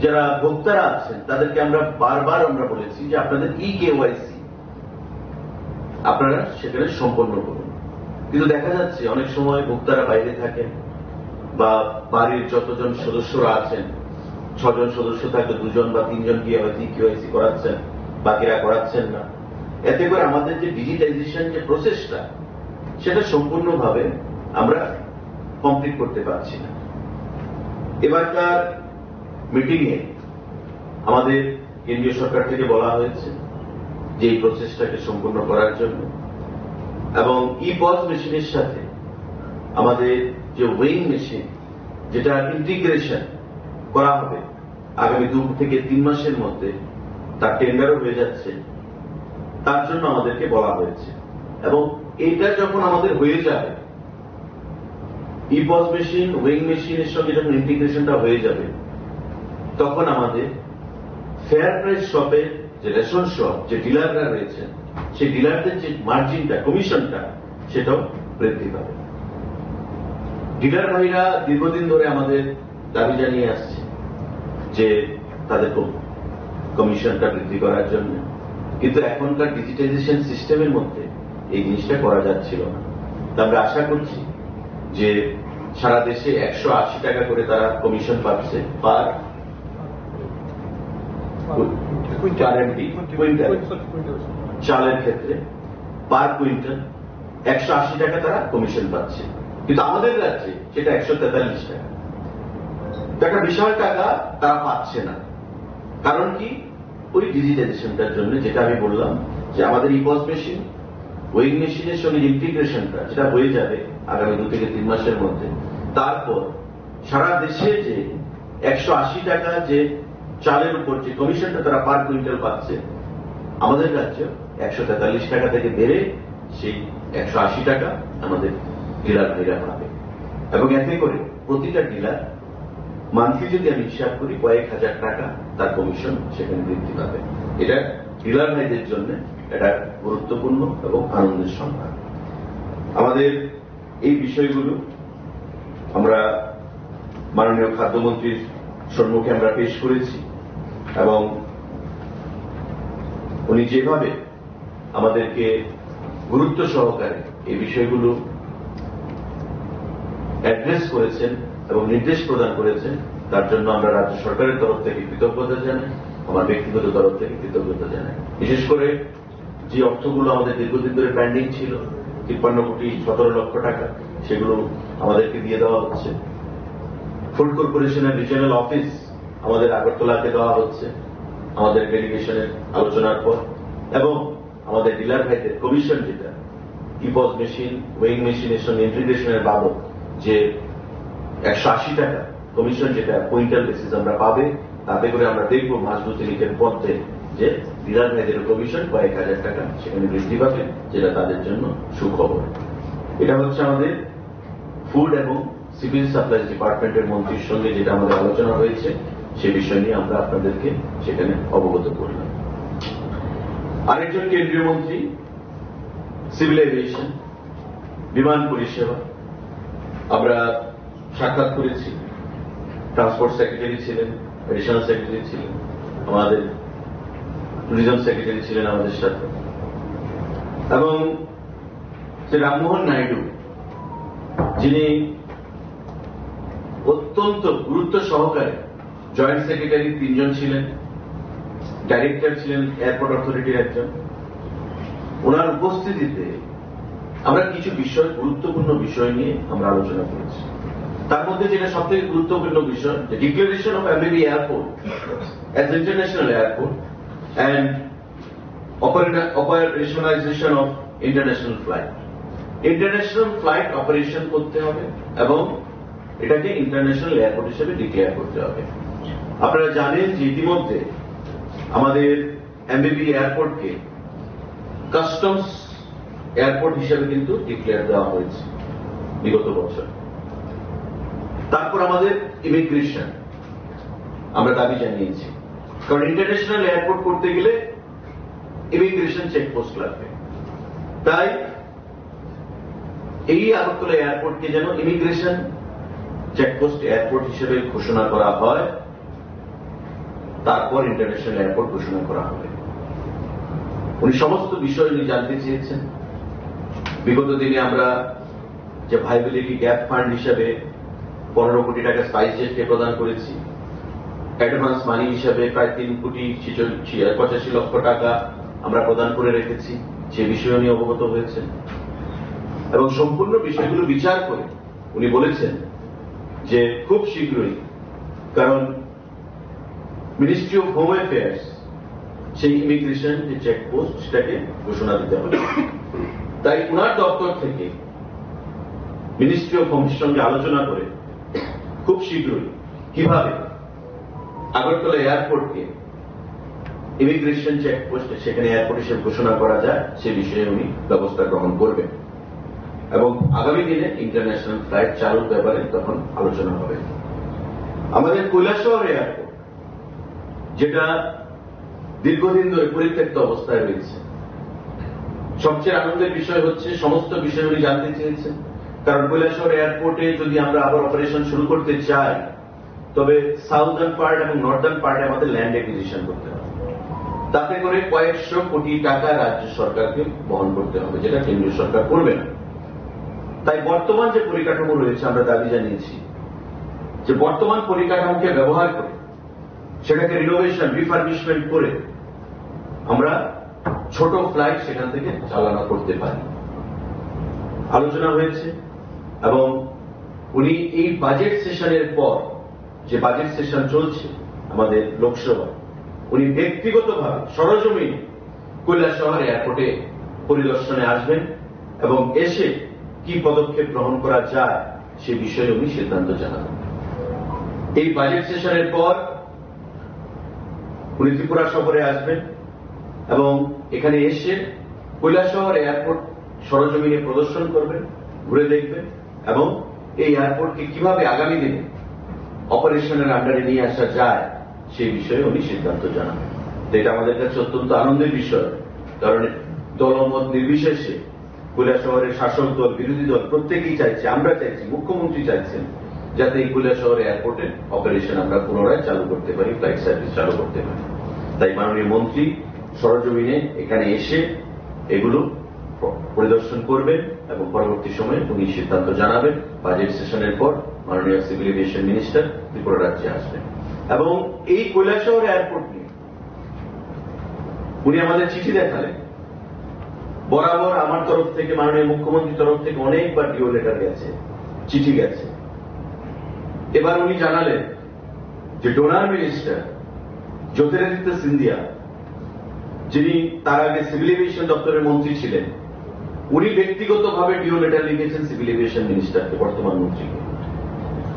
S1: যারা ভোক্তারা আছেন তাদেরকে আমরা বারবার বলেছি যে আপনাদের কেওয়াইসি আপনারা সেখানে সম্পন্ন করুন। কিন্তু দেখা যাচ্ছে অনেক সময় ভোক্তারা বাইরে থাকেন বা বাড়ির যতজন সদস্যরা আছেন, 6 জন সদস্য থাকলে 2 জন বা 3 জন কেওয়াইসি করাচ্ছেন, বাকিরা করাচ্ছেন না। এতে করে আমাদের যে ডিজিটাইজেশন যে প্রসেসটা সেটা সম্পূর্ণভাবে আমরা কমপ্লিট করতে পারছি না। এবারকার মিটিং এ আমাদের কেন্দ্রীয় সরকার থেকে বলা হয়েছে যে এই প্রসেসটাকে সম্পূর্ণ করার জন্য এবং ই পজ মেশিনের সাথে আমাদের যে ওয়েইং মেশিন যেটা ইন্টিগ্রেশন করা হবে আগামী 2 থেকে 3 মাসের মধ্যে, তার টেন্ডারও হয়ে যাচ্ছে, তার জন্য আমাদেরকে বলা হয়েছে। এবং এটা যখন আমাদের হয়ে যাবে, ই পজ মেশিন ওয়েইং মেশিনের সঙ্গে যখন ইন্টিগ্রেশনটা হয়ে যাবে, তখন আমাদের ফেয়ার প্রাইস শপের যে রেশন শপ যে ডিলাররা রয়েছেন সেই ডিলারদের যে মার্জিনটা, কমিশনটা, সেটাও বৃদ্ধি পাবে। ডিলার ভাইরা দীর্ঘদিন ধরে আমাদের দাবি জানিয়ে আসছে যে তাদের কমিশনটা বৃদ্ধি করার জন্য, কিন্তু এখনকার ডিজিটাইজেশন সিস্টেমের মধ্যে এই জিনিসটা করা যাচ্ছিল না। আমরা আশা করছি যে সারা দেশে 180 টাকা করে তারা কমিশন পাচ্ছে পার চালের ক্ষেত্রে, পার কুইন্টাল 180 টাকা তারা কমিশন পাচ্ছে, কিন্তু আমাদের রাজ্যে সেটা 143 টাকা। একটা বিশাল টাকা তারা পাচ্ছে না। কারণ কি? ওই ডিজিটাইজেশনটার জন্য, যেটা আমি বললাম যে আমাদের ই পজ মেশিন ওয়েইং মেশিনের সঙ্গে ইন্টিগ্রেশনটা যেটা হয়ে যাবে আগামী 2 থেকে 3 মাসের মধ্যে, তারপর সারা দেশে যে 180 টাকা যে চালের উপর যে কমিশনটা তারা পার কুইন্টাল পাচ্ছে, আমাদের রাজ্যে 143 টাকা থেকে বেড়ে সেই 180 টাকা আমাদের ডিলার ভাইরা পাবে। এবং এতে করে প্রতিটা ডিলার মান্থলি যদি আমি হিসাব করি কয়েক হাজার টাকা তার কমিশন সেখানে বৃদ্ধি পাবে। এটা ডিলার ভাইদের জন্য এটা গুরুত্বপূর্ণ এবং আনন্দের সংবাদ। আমাদের এই বিষয়গুলো আমরা মাননীয় খাদ্যমন্ত্রীর সম্মুখে আমরা পেশ করেছি এবং উনি যেভাবে আমাদেরকে গুরুত্ব সহকারে এই বিষয়গুলো অ্যাড্রেস করেছেন এবং নির্দেশ প্রদান করেছেন, তার জন্য আমরা রাজ্য সরকারের তরফ থেকে কৃতজ্ঞতা জানাই, আমার ব্যক্তিগত তরফ থেকে কৃতজ্ঞতা জানাই। বিশেষ করে যে অর্থগুলো আমাদের দীর্ঘদিন ধরে পেন্ডিং ছিল, 53 কোটি 17 লক্ষ টাকা, সেগুলো আমাদেরকে দিয়ে দেওয়া হচ্ছে। ফুড কর্পোরেশনের রিজিয়নাল অফিস আমাদের আগরতলাকে দেওয়া হচ্ছে আমাদের ডেলিগেশনের আলোচনার পর, এবং আমাদের ডিলার ভাইদের কমিশন যেটা ইপজ মেশিন, ওয়েইং মেশিনের সঙ্গে ইন্টিগ্রেশনের বাবদ যে 180 টাকা কমিশন যেটা কুইন্টাল বেসিস আমরা পাবে, তাতে করে আমরা দেখব মাস 2-3 পথে যে ডিলার ভাইদের কমিশন কয়েক হাজার টাকা সেখানে বৃদ্ধি পাবে, যেটা তাদের জন্য সুখবর। এটা হচ্ছে আমাদের ফুড এবং সিভিল সাপ্লাইজ ডিপার্টমেন্টের মন্ত্রীর সঙ্গে যেটা আমাদের আলোচনা হয়েছে, সে বিষয় নিয়ে আমরা আপনাদেরকে সেখানে অবগত করলাম। আরেকজন কেন্দ্রীয় মন্ত্রী সিভিল এভিয়েশন, বিমান পরিষেবা, আমরা সাক্ষাৎ করেছি। ট্রান্সপোর্ট সেক্রেটারি ছিলেন, এডিশনাল সেক্রেটারি ছিলেন, আমাদের ট্যুরিজম সেক্রেটারি ছিলেন আমাদের সাথে, এবং শ্রী রামমোহন নাইডু যিনি অত্যন্ত গুরুত্ব সহকারে জয়েন্ট সেক্রেটারি 3 জন ছিলেন, ডাইরেক্টর ছিলেন এয়ারপোর্ট অথরিটির একজন, ওনার উপস্থিতিতে আমরা কিছু বিষয়, গুরুত্বপূর্ণ বিষয় নিয়ে আমরা আলোচনা করেছি। তার মধ্যে যেটা সব থেকে গুরুত্বপূর্ণ বিষয়, declaration of MBB airport as international airport and operationalisation of international flight. International flight operation করতে হবে এবং এটাকে ইন্টারন্যাশনাল এয়ারপোর্ট হিসেবে ডিক্লেয়ার করতে হবে। আপনারা জানেন যে ইতিমধ্যে আমাদের এমবিবি এয়ারপোর্টকে কাস্টমস এয়ারপোর্ট হিসেবে কিন্তু ডিক্লেয়ার দেওয়া হয়েছে বিগত বছর। তারপর আমাদের ইমিগ্রেশন আমরা দাবি জানিয়েছি, কারণ ইন্টারন্যাশনাল এয়ারপোর্ট করতে গেলে ইমিগ্রেশন চেকপোস্ট লাগবে। তাই এই আগরতলা এয়ারপোর্টকে যেন ইমিগ্রেশন চেকপোস্ট এয়ারপোর্ট হিসেবে ঘোষণা করা হয়, তারপর ইন্টারন্যাশনাল এয়ারপোর্ট ঘোষণা করা হবে। উনি সমস্ত বিষয় নিয়ে জানতে চেয়েছেন। বিগত দিনে আমরা যে ভাইবিলিটি গ্যাপ ফান্ড হিসেবে 15 কোটি টাকা স্পাইস জেটকে প্রদান করেছি, অ্যাডভান্স মানি হিসেবে প্রায় 3,85 লক্ষ টাকা আমরা প্রদান করে রেখেছি, সে বিষয় নিয়ে অবগত হয়েছেন এবং সম্পূর্ণ বিষয়গুলো বিচার করে উনি বলেছেন যে খুব শীঘ্রই, কারণ মিনিস্ট্রি অফ হোম অ্যাফেয়ার্স সেই ইমিগ্রেশন যে চেকপোস্ট সেটাকে ঘোষণা দিতে হবে। তাই উনার দপ্তর থেকে মিনিস্ট্রি অফ হোমের সঙ্গে আলোচনা করে খুব শীঘ্রই কিভাবে আগরতলা এয়ারপোর্টকে ইমিগ্রেশন চেকপোস্টে সেখানে এয়ারপোর্ট হিসেবে ঘোষণা করা যায় সে বিষয়ে উনি ব্যবস্থা গ্রহণ করবেন এবং আগামী দিনে ইন্টারন্যাশনাল ফ্লাইট চালুর ব্যাপারে তখন আলোচনা হবে। আমাদের কৈলাসহর এয়ারপোর্ট যেটা দীর্ঘদিন ধরে পরিত্যক্ত অবস্থায় রয়েছে, সবচেয়ে আনন্দের বিষয় হচ্ছে সমস্ত বিষয় উনি জানতে চেয়েছেন, কারণ কৈলাসহর এয়ারপোর্টে যদি আমরা আবার অপারেশন শুরু করতে চাই তবে সাউদার্ন পার্ট এবং নর্দার্ন পার্টে আমাদের ল্যান্ড একুইজিশন করতে হবে, তাতে করে কয়েকশো কোটি টাকা রাজ্য সরকারকে বহন করতে হবে, যেটা কেন্দ্রীয় সরকার করবে না। তাই বর্তমান যে পরিকাঠামো রয়েছে আমরা দাবি জানিয়েছি যে বর্তমান পরিকাঠামোকে ব্যবহার করে সেটাকে রিনোভেশন রিফার্বিশমেন্ট করে আমরা ছোট ফ্লাইট সেখান থেকে চালনা করতে পারি। আলোচনা হয়েছে এবং উনি এই বাজেট সেশনের পর, যে বাজেট সেশন চলছে আমাদের লোকসভা, উনি ব্যক্তিগতভাবে সরজমিনে কৈলাসহর এয়ারপোর্টে পরিদর্শনে আসবেন এবং এসে কি পদক্ষেপ গ্রহণ করা যায় সে বিষয়ে উনি সিদ্ধান্ত জানাবেন। এই বাজেট সেশনের পর উনি ত্রিপুরা সফরে আসবেন এবং এখানে এসে কৈলাসহর এয়ারপোর্ট সরজমিনে প্রদর্শন করবেন, ঘুরে দেখবেন এবং এই এয়ারপোর্টকে কিভাবে আগামী দিনে অপারেশনের আন্ডারে নিয়ে আসা যায় সেই বিষয়ে উনি সিদ্ধান্ত জানাবেন। এটা আমাদের কাছে অত্যন্ত আনন্দের বিষয়, কারণ দলমত নির্বিশেষে কৈলাসহরের শাসক দল, বিরোধী দল প্রত্যেকেই চাইছে, আমরা চাইছি, মুখ্যমন্ত্রী চাইছেন যাতে এই কৈলাসহর এয়ারপোর্টে অপারেশন আমরা পুনরায় চালু করতে পারি, ফ্লাইট সার্ভিস চালু করতে পারি। তাই মাননীয় মন্ত্রী সরজমিনে এখানে এসে এগুলো পরিদর্শন করবেন এবং পরবর্তী সময়ে উনি সিদ্ধান্ত জানাবেন। বাজেট সেশনের পর মাননীয় সিভিল এভিয়েশন মিনিস্টার ত্রিপুরা রাজ্যে আসবেন এবং এই কৈলাসহর এয়ারপোর্ট নিয়ে উনি আমাদের চিঠি দেখালেন। বরাবর আমার তরফ থেকে, মাননীয় মুখ্যমন্ত্রীর তরফ থেকে অনেকবার ডিও লেটার গেছে, চিঠি গেছে। এবার উনি জানালেন যে ডোনার মিনিস্টার জ্যোতিরাদিত্য সিন্ধিয়া, যিনি তার আগে সিভিল এভিয়েশন দপ্তরের মন্ত্রী ছিলেন, উনি ব্যক্তিগতভাবে ডিও লেটার লিখেছেন সিভিল এভিয়েশন মিনিস্টারকে, বর্তমান মন্ত্রীকে,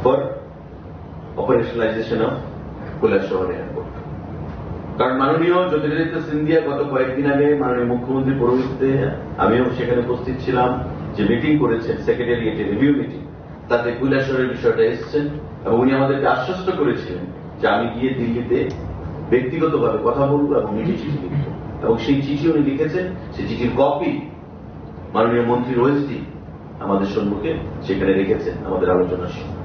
S1: ফর অপারেশনালাইজেশন অফ কৈলাসহর এয়ারপোর্ট। কারণ মাননীয় জ্যোতিরাদিত্য সিন্ধিয়া গত কয়েকদিন আগে মাননীয় মুখ্যমন্ত্রী পৌরহিত্যে, আমিও সেখানে উপস্থিত ছিলাম, যে মিটিং করেছেন সেক্রেটারিয়েটে রিভিউ মিটিং, তাতে কৈলাসহরের বিষয়টা এসছেন এবং উনি আমাদেরকে আশ্বস্ত করেছিলেন যে আমি গিয়ে দিল্লিতে ব্যক্তিগতভাবে কথা বলবো এবং নিজে চিঠি লিখব। এবং সেই চিঠি উনি লিখেছেন, সেই চিঠির কপি মাননীয় মন্ত্রীর ওএসডি আমাদের সম্মুখে সেখানে রেখেছেন আমাদের আলোচনার সময়।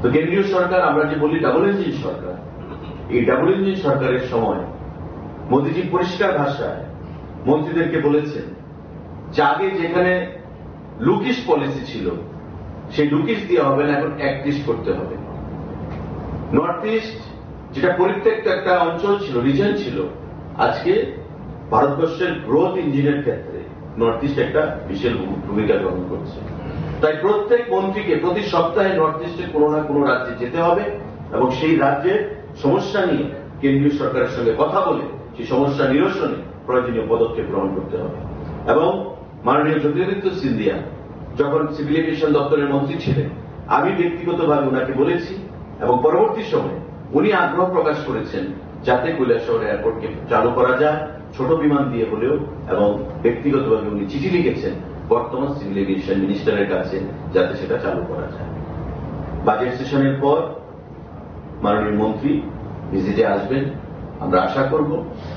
S1: তো কেন্দ্রীয় সরকার, আমরা যে বলি ডাবল ইঞ্জিন সরকার, এই ডাবল ইঞ্জিন সরকারের সময় মোদীজি পরিষ্কার ভাষায় মন্ত্রীদেরকে বলেছেন যে আগে যেখানে লুকিশ পলিসি ছিল সেই লুকিশ দিয়ে হবে না, এখন অ্যাক্টিস্ট করতে হবে। নর্থ ইস্ট যেটা পরিত্যক্ত একটা অঞ্চল ছিল, রিজন ছিল, আজকে ভারতবর্ষের গ্রোথ ইঞ্জিনের ক্ষেত্রে নর্থ ইস্ট একটা বিশেষ ভূমিকা গ্রহণ করছে। তাই প্রত্যেক মন্ত্রীকে প্রতি সপ্তাহে নর্থ ইস্টের কোনো না কোনো রাজ্যে যেতে হবে এবং সেই রাজ্যের সমস্যা নিয়ে কেন্দ্রীয় সরকারের সঙ্গে কথা বলে সেই সমস্যা নিরসনে প্রয়োজনীয় পদক্ষেপ গ্রহণ করতে হবে। এবং মাননীয় জ্যোতিরাদিত্য সিন্ধিয়া যখন সিভিল এভিয়েশন দপ্তরের মন্ত্রী ছিলেন, আমি ব্যক্তিগতভাবে ওনাকে বলেছি এবং পরবর্তী সময়ে উনি আগ্রহ প্রকাশ করেছেন যাতে কৈলাসহর এয়ারপোর্টকে চালু করা যায়, ছোট বিমান দিয়ে হলেও, এবং ব্যক্তিগতভাবে উনি চিঠি লিখেছেন বর্তমান সিভিল এভিয়েশন মিনিস্টারের কাছে যাতে সেটা চালু করা যায়। বাজেট সেশনের পর মাননীয় মন্ত্রী ভিজিটে আসবেন, আমরা আশা করব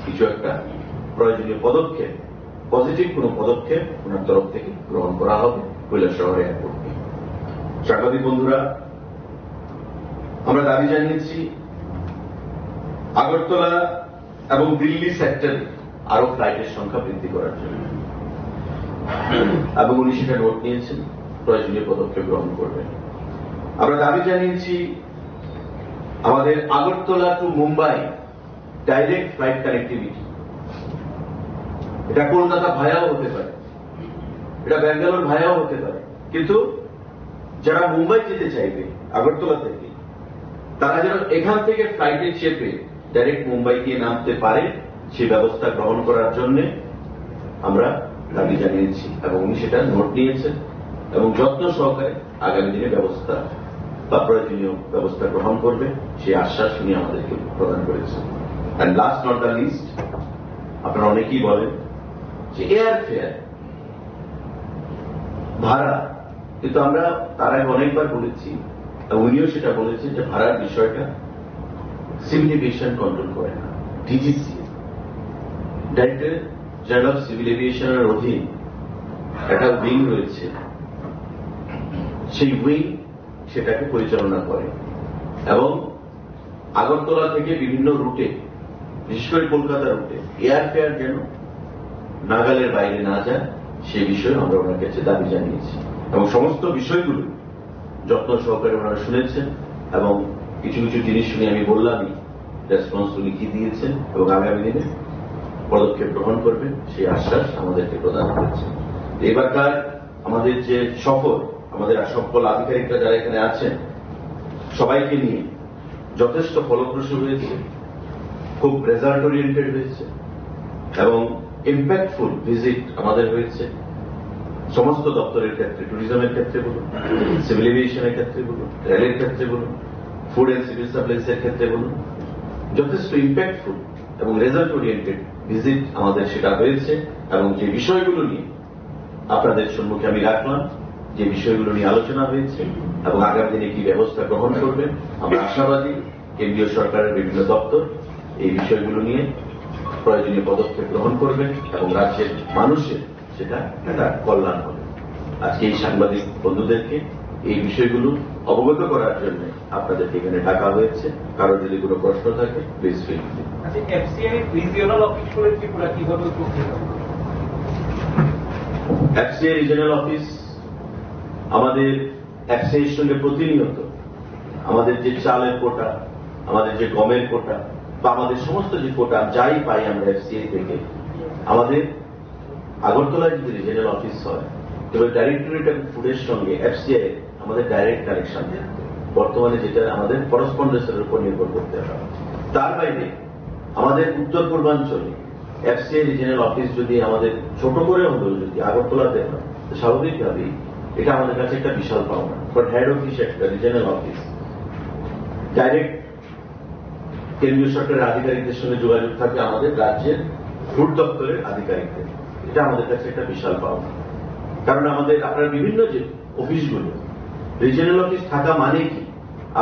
S1: কিছু একটা প্রয়োজনীয় পদক্ষেপ, পজিটিভ কোনো পদক্ষেপ ওনার তরফ থেকে গ্রহণ করা হবে কৈলাসহর এয়ারপোর্টকে। সাংবাদিক বন্ধুরা, আমরা দাবি জানিয়েছি আগরতলা এবং দিল্লি সেক্টরে আরো ফ্লাইটের সংখ্যা বৃদ্ধি করার জন্য, এবং উনি সেটা নোট নিয়েছেন, প্রয়োজনীয় পদক্ষেপ গ্রহণ করবেন। আমরা দাবি জানিয়েছি আমাদের Agartala to Mumbai direct flight connectivity, এটা কলকাতা ভায়াও হতে পারে, এটা ব্যাঙ্গালোর ভায়াও হতে পারে, কিন্তু যারা মুম্বাই যেতে চাইবে আগরতলা থেকে, তারা যেন এখান থেকে ফ্লাইটে চেপে ডাইরেক্ট মুম্বাই গিয়ে নামতে পারে, সেই ব্যবস্থা গ্রহণ করার জন্য আমরা দাবি জানিয়েছি এবং উনি সেটা নোট নিয়েছেন এবং যত্ন সহকারে আগামী দিনে ব্যবস্থা বা প্রয়োজনীয় ব্যবস্থা গ্রহণ করবে সেই আশ্বাস উনি আমাদেরকে প্রদান করেছেন। And last not the least, আপনারা অনেকেই বলেন যে এয়ার ফেয়ার ভাড়া, কিন্তু আমরা তার আগে অনেকবার বলেছি এবং উনিও সেটা বলেছেন যে ভাড়ার বিষয়টা সিভিল এভিয়েশন কন্ট্রোল করে না, DGC director general of civil এভিয়েশনের অধীন একটা উইং রয়েছে, সেই উইং সেটাকে পরিচালনা করে এবং আগরতলা থেকে বিভিন্ন রুটে, বিশেষ করে কলকাতা রুটে এয়ার ফেয়ার যেন নাগালের বাইরে না যায় সে বিষয়ে আমরা ওনার কাছে দাবি জানিয়েছি এবং সমস্ত বিষয়গুলো যত্ন সহকারে ওনারা শুনেছেন এবং কিছু কিছু জিনিস শুনে আমি বললামই রেসপন্স উনি কি দিয়েছেন এবং আগামী দিনে পদক্ষেপ গ্রহণ করবেন সেই আশ্বাস আমাদেরকে প্রদান করেছেন। এবারকার আমাদের যে সফর, আমাদের সকল আধিকারিকরা যারা এখানে আছেন সবাইকে নিয়ে যথেষ্ট ফলপ্রসূ হয়েছে, খুব রেজাল্ট ওরিয়েন্টেড হয়েছে এবং ইম্প্যাক্টফুল ভিজিট আমাদের হয়েছে। সমস্ত দপ্তরের ক্ষেত্রে, ট্যুরিজমের ক্ষেত্রে বলুন, সিভিল এভিয়েশনের ক্ষেত্রে বলুন, রেলের ক্ষেত্রে বলুন, ফুড অ্যান্ড সিভিল সাপ্লাইসের ক্ষেত্রে বলুন, যথেষ্ট ইম্প্যাক্টফুল এবং রেজাল্ট ওরিয়েন্টেড ভিজিট আমাদের সেটা হয়েছে এবং যে বিষয়গুলো নিয়ে আপনাদের সম্মুখে আমি রাখলাম, যে বিষয়গুলো নিয়ে আলোচনা হয়েছে এবং আগামী দিনে কি ব্যবস্থা গ্রহণ করবেন, আমরা আশাবাদী কেন্দ্রীয় সরকারের বিভিন্ন দপ্তর এই বিষয়গুলো নিয়ে প্রয়োজনীয় পদক্ষেপ গ্রহণ করবেন এবং রাজ্যের মানুষের সেটা একটা কল্যাণ হবে। আজকে এই সাংবাদিক বন্ধুদেরকে এই বিষয়গুলো অবগত করার জন্য আপনাদেরকে এখানে ডাকা হয়েছে। কারো যদি কোনো প্রশ্ন থাকে please feel free.
S2: FCI regional office করে ত্রিপুরা কিভাবে উপকৃত হবে?
S1: এফসিআই রিজিওনাল অফিস আমাদের এফসিআই এর সঙ্গে প্রতিনিয়ত আমাদের যে চালের কোটা, আমাদের যে গমের কোটা বা আমাদের সমস্ত যে কোটা যাই পাই আমরা এফসিআই থেকে, আমাদের আগরতলায় যদি রিজিওনাল অফিস হয় তবে ডাইরেক্টরেট অফ ফুডের সঙ্গে এফসিআই আমাদের ডাইরেক্ট কানেকশন থাকবে। বর্তমানে যেটা আমাদের করসপন্ডেন্সের উপর নির্ভর করতে হয়। তার বাইরে আমাদের উত্তর পূর্বাঞ্চলে এফসিআই রিজিয়নাল অফিস যদি আমাদের ছোট করে হলেও যদি আগরতলাতে হয়, তো স্বাভাবিকভাবেই এটা আমাদের কাছে একটা বিশাল পাওনা। বাট হেড অফিস একটা রিজিয়নাল অফিস ডাইরেক্ট কেন্দ্রীয় সরকারের আধিকারিকদের সঙ্গে যোগাযোগ থাকে আমাদের রাজ্যের ফুড দপ্তরের আধিকারিকদের, এটা আমাদের কাছে একটা বিশাল পাওনা। কারণ আমাদের আপনার বিভিন্ন যে অফিসগুলো রিজিয়নাল অফিস থাকা মানে কি,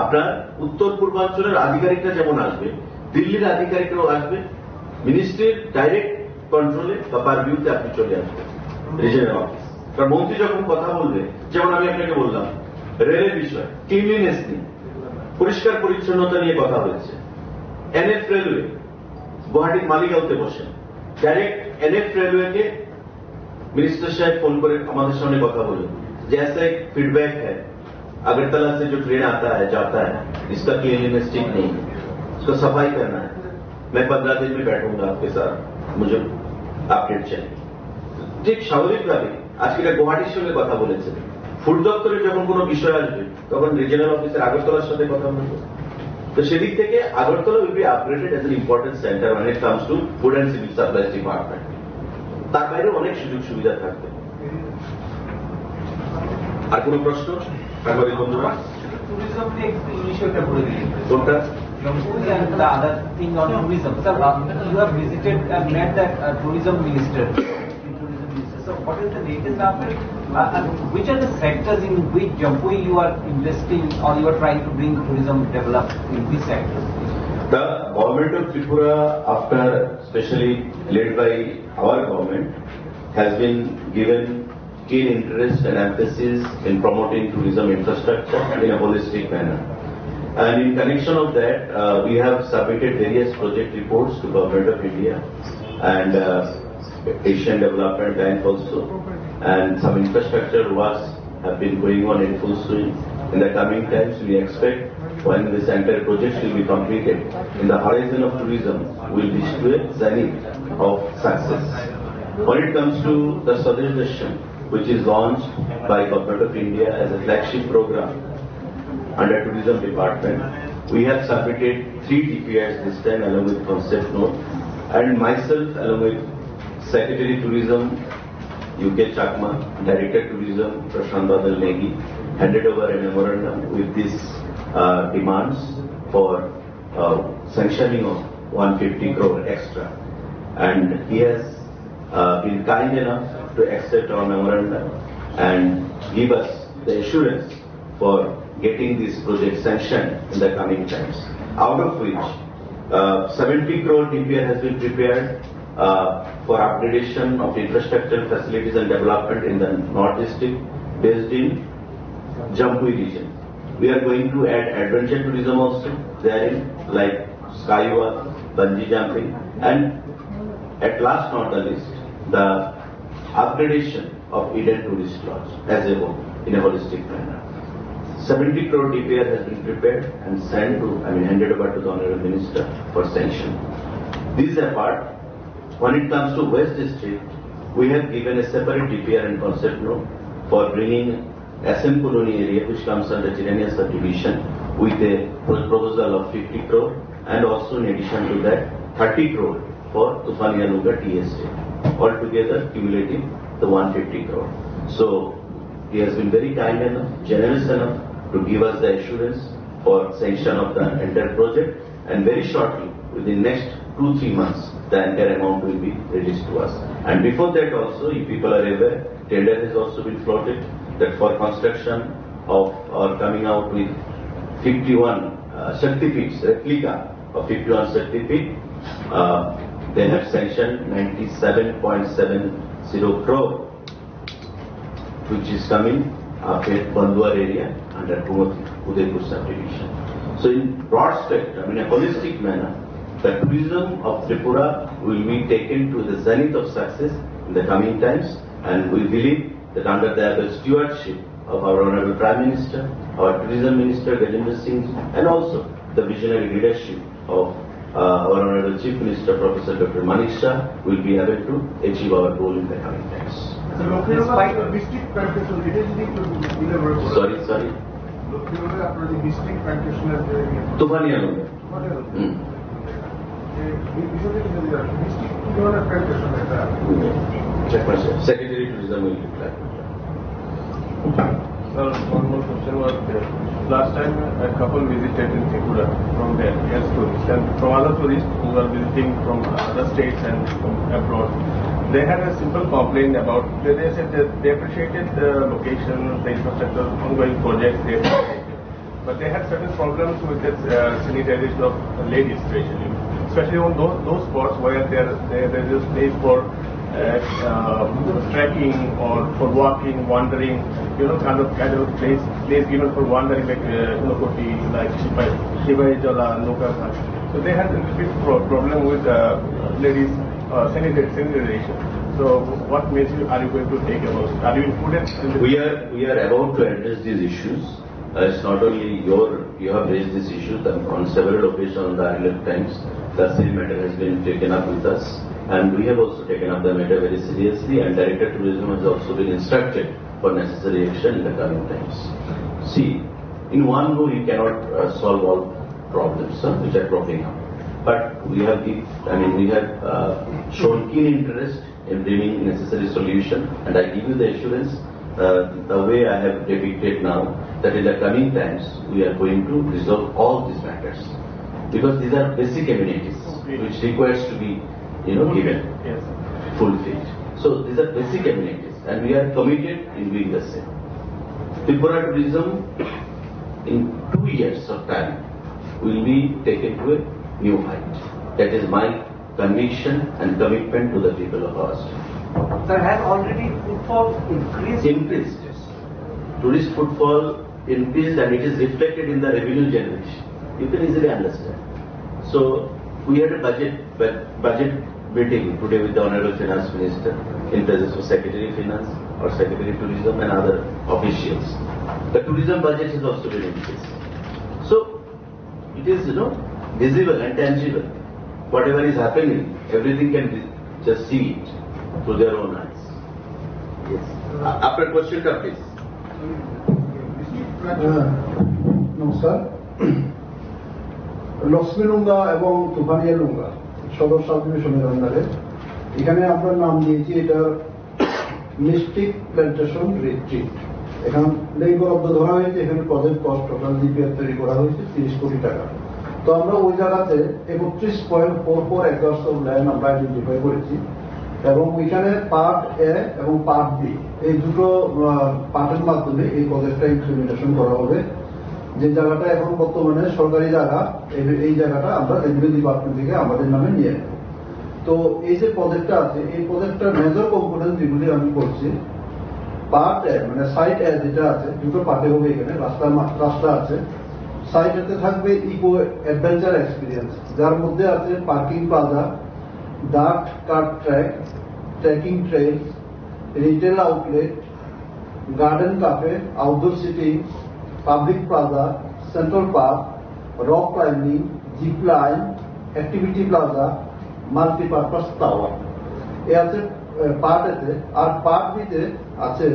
S1: আপনার উত্তর পূর্বাঞ্চলের আধিকারিকরা যেমন আসবে, দিল্লির আধিকারিকরাও আসবে, মিনিস্ট্রির ডাইরেক্ট কন্ট্রোলে বা পারভিউতে আপনি চলে আসবেন রিজিয়নাল অফিস। কারণ মন্ত্রী যখন কথা বলবে, যেমন আমি আপনাকে বললাম রেলের বিষয়, ক্লিনলিনেস নিয়ে, পরিষ্কার পরিচ্ছন্নতা নিয়ে কথা হয়েছে। এনএফ রেলওয়ে গুয়াহাটির মালিগাঁওতে বসেন, ডাইরেক্ট এনএফ রেলওয়েকে मिनिस्टर साहब फोन पर हमारे सामने কথা বলে जैसा एक फीडबैक है अगरतला से जो ट्रेन आता है जाता है इसका क्लीनलीनेस ठीक नहीं है, उसका सफाई करना है। मैं 15 दिन में बैठूंगा आपके साथ, मुझे अपडेट चाहिए। ঠিক স্বাভাবিকভাবে আজকে গুয়াহাটির সঙ্গে কথা বলেছেন, ফুড দপ্তরে যখন কোনো বিষয় আসবে তখন রিজিয়নাল অফিসার আগরতলার সাথে কথা বলবে। তো সেদিক থেকে Agartala will be upgraded age N important centre when it comes to food and civil supplies department. তার বাইরে অনেক সুযোগ সুবিধা থাকবে। আর কোন প্রশ্ন সাংবাদিক বন্ধুরা?
S2: ট্যুরিজম নিয়ে একটু বিষয়টা বলে দিন।
S1: কোনটা?
S2: The other thing on tourism. Sir, you have visited and met the tourism minister. So, what is the latest update? And which are the sectors in which Jamui you are investing or you are trying to bring tourism develop in these sectors?
S1: The government of Tripura, after especially led by our government, has been given keen interest and emphasis in promoting tourism infrastructure in a holistic manner. And in connection of that, we have submitted various project reports to Government of India and Asian Development Bank also, and some infrastructure works have been going on in full swing. In the coming times, we expect when this entire project will be completed, in the horizon of tourism will reach to a zenith of success. When it comes to the Swadesh Darshan, which is launched by Government of India as a flagship program under Tourism Department, we have submitted 3 DPRs this time along with concept note, and myself along with Secretary Tourism UK Chakma, Director Tourism Prashant Badal Negi, handed over a memorandum with these demands for sanctioning of 150 crore extra, and he has been kind enough to accept our memorandum and give us the assurance for getting this project sanctioned in the coming times, out of which 70 crore DPR has been prepared for upgradation of infrastructure facilities and development in the North District based in Jamui region. We are going to add adventure tourism also therein, like skywalk, bungee jumping, and at last not the least, the upgradation of Eden Tourist Lodge as a whole in a holistic manner. 70 crore DPR has been prepared and sent to, handed over to the Honorable Minister for sanction. These apart, when it comes to West District, we have given a separate DPR and concept note for bringing SM Colony area, which comes under Chirania subdivision, with a proposal of 50 crore, and also in addition to that 30 crore for Tufania Luga TSA. Altogether cumulative the 150 crore. So he has been very kind enough, generous enough to give us the assurance for sanction of the entire project, and very shortly, within next 2-3 months, the entire amount will be released to us. And before that also, if people are aware, tender has also been floated that for construction of or coming out with 51 Shakti Peeths, replica of 51 Shakti Peeth, they have sanctioned 97.70 crore, which is coming up at Banduar area under Udaipur subdivision. So in broad spectrum, in a holistic manner, the tourism of Tripura will be taken to the zenith of success in the coming times, and we believe that under the stewardship of our Honorable Prime Minister, our Tourism Minister Gajendra Singh, and also the visionary leadership of our Honorable Chief Minister Professor Dr. Manik Shah, will be able to achieve our goal in the coming times. Sorry. Tufania Luga. Check myself. Secretary Tourism will reply.
S3: Sir, one more question was last time a couple visited in Tripura from there as tourists and from other tourists who are visiting from other states and from abroad. They had a simple complaint about, they said that they appreciated the location, the infrastructure, ongoing projects, they appreciated. But they had certain problems with the sanitization of ladies, especially on those spots where there is a space for trekking or for walking, wandering, kind of place given for wandering, like Koti, like Shibai Jala, Noka. So they had a big problem with ladies sanitization. So what measures are you going to take about it? Are you included in the...
S1: We are about to address these issues. It's not only you have raised these issues, on several occasions on the earlier times, the same matter has been taken up with us. And we have also taken up the matter very seriously, and Director Tourism has also been instructed for necessary action in the coming times. See, in one go you cannot solve all problems which are cropping up. But we have shown keen interest in bringing necessary solution, and I give you the assurance, the way I have depicted now, that in the coming times we are going to resolve all these matters, because these are basic amenities which requires to be given,
S3: Yes.
S1: fulfilled. So these are basic amenities, and we are committed in doing the same. Tripura tourism in 2 years of time will be taken to a new height. That is my conviction and commitment to the people of our state.
S2: Sir, has already footfall increased?
S1: Increased. Tourist footfall increased, and it is reflected in the revenue generation. You can easily understand. So we had a budget meeting today with the Honorable Finance Minister in presence of Secretary of Finance or Secretary of Tourism and other officials. The tourism budget has also been increased. So it is visible and tangible. Whatever is happening, everything can just see it through their own eyes. Yes. After question, please.
S4: নমস্কার। লক্ষ্মীলুঙ্গা এবং Tufania Lunga সদর sub ডিভিশনের আন্ডারে এখানে আমরা নাম দিয়েছি এটা মিস্টিক প্ল্যান্টেশন রিট্রিট। এখানে বরাদ্দ ধরা হয়েছে, এখানে প্রজেক্ট কস্ট টোটাল ডিপিআর তৈরি করা হয়েছে 30 কোটি টাকা। তো আমরা ওই জায়গাতে 31.44 একর্স অফ ল্যান্ড আমরা আইডেন্টিফাই করেছি, এবং এখানে পার্ট এ এবং পার্ট বি এই দুটো পার্টের মাধ্যমে এই প্রজেক্টটা ইমপ্লিমেন্টেশন করা হবে। যে জায়গাটা এখন বর্তমানে সরকারি জায়গা, এই জায়গাটা আমরা রেভিনিউ ডিপার্টমেন্ট থেকে আমাদের নামে নিয়ে নেব। তো এই যে প্রজেক্টটা আছে, এই প্রজেক্টটার মেজর কম্পোনেন্ট যেগুলি আমি করছি, পার্ট এ মানে সাইট এ যেটা আছে, দুটো পার্টে হবে। এখানে রাস্তা আছে, সাইট এতে থাকবে ইকো অ্যাডভেঞ্চার এক্সপিরিয়েন্স, যার মধ্যে আছে parking plaza, dirt kart track, trekking trails, retail outlet, garden cafe, outdoor seating, public plaza, central park, rock climbing, zip line, activity plaza, multipurpose tower. এ আছে পার্ট এতে। আর পার্ট বিতে আছে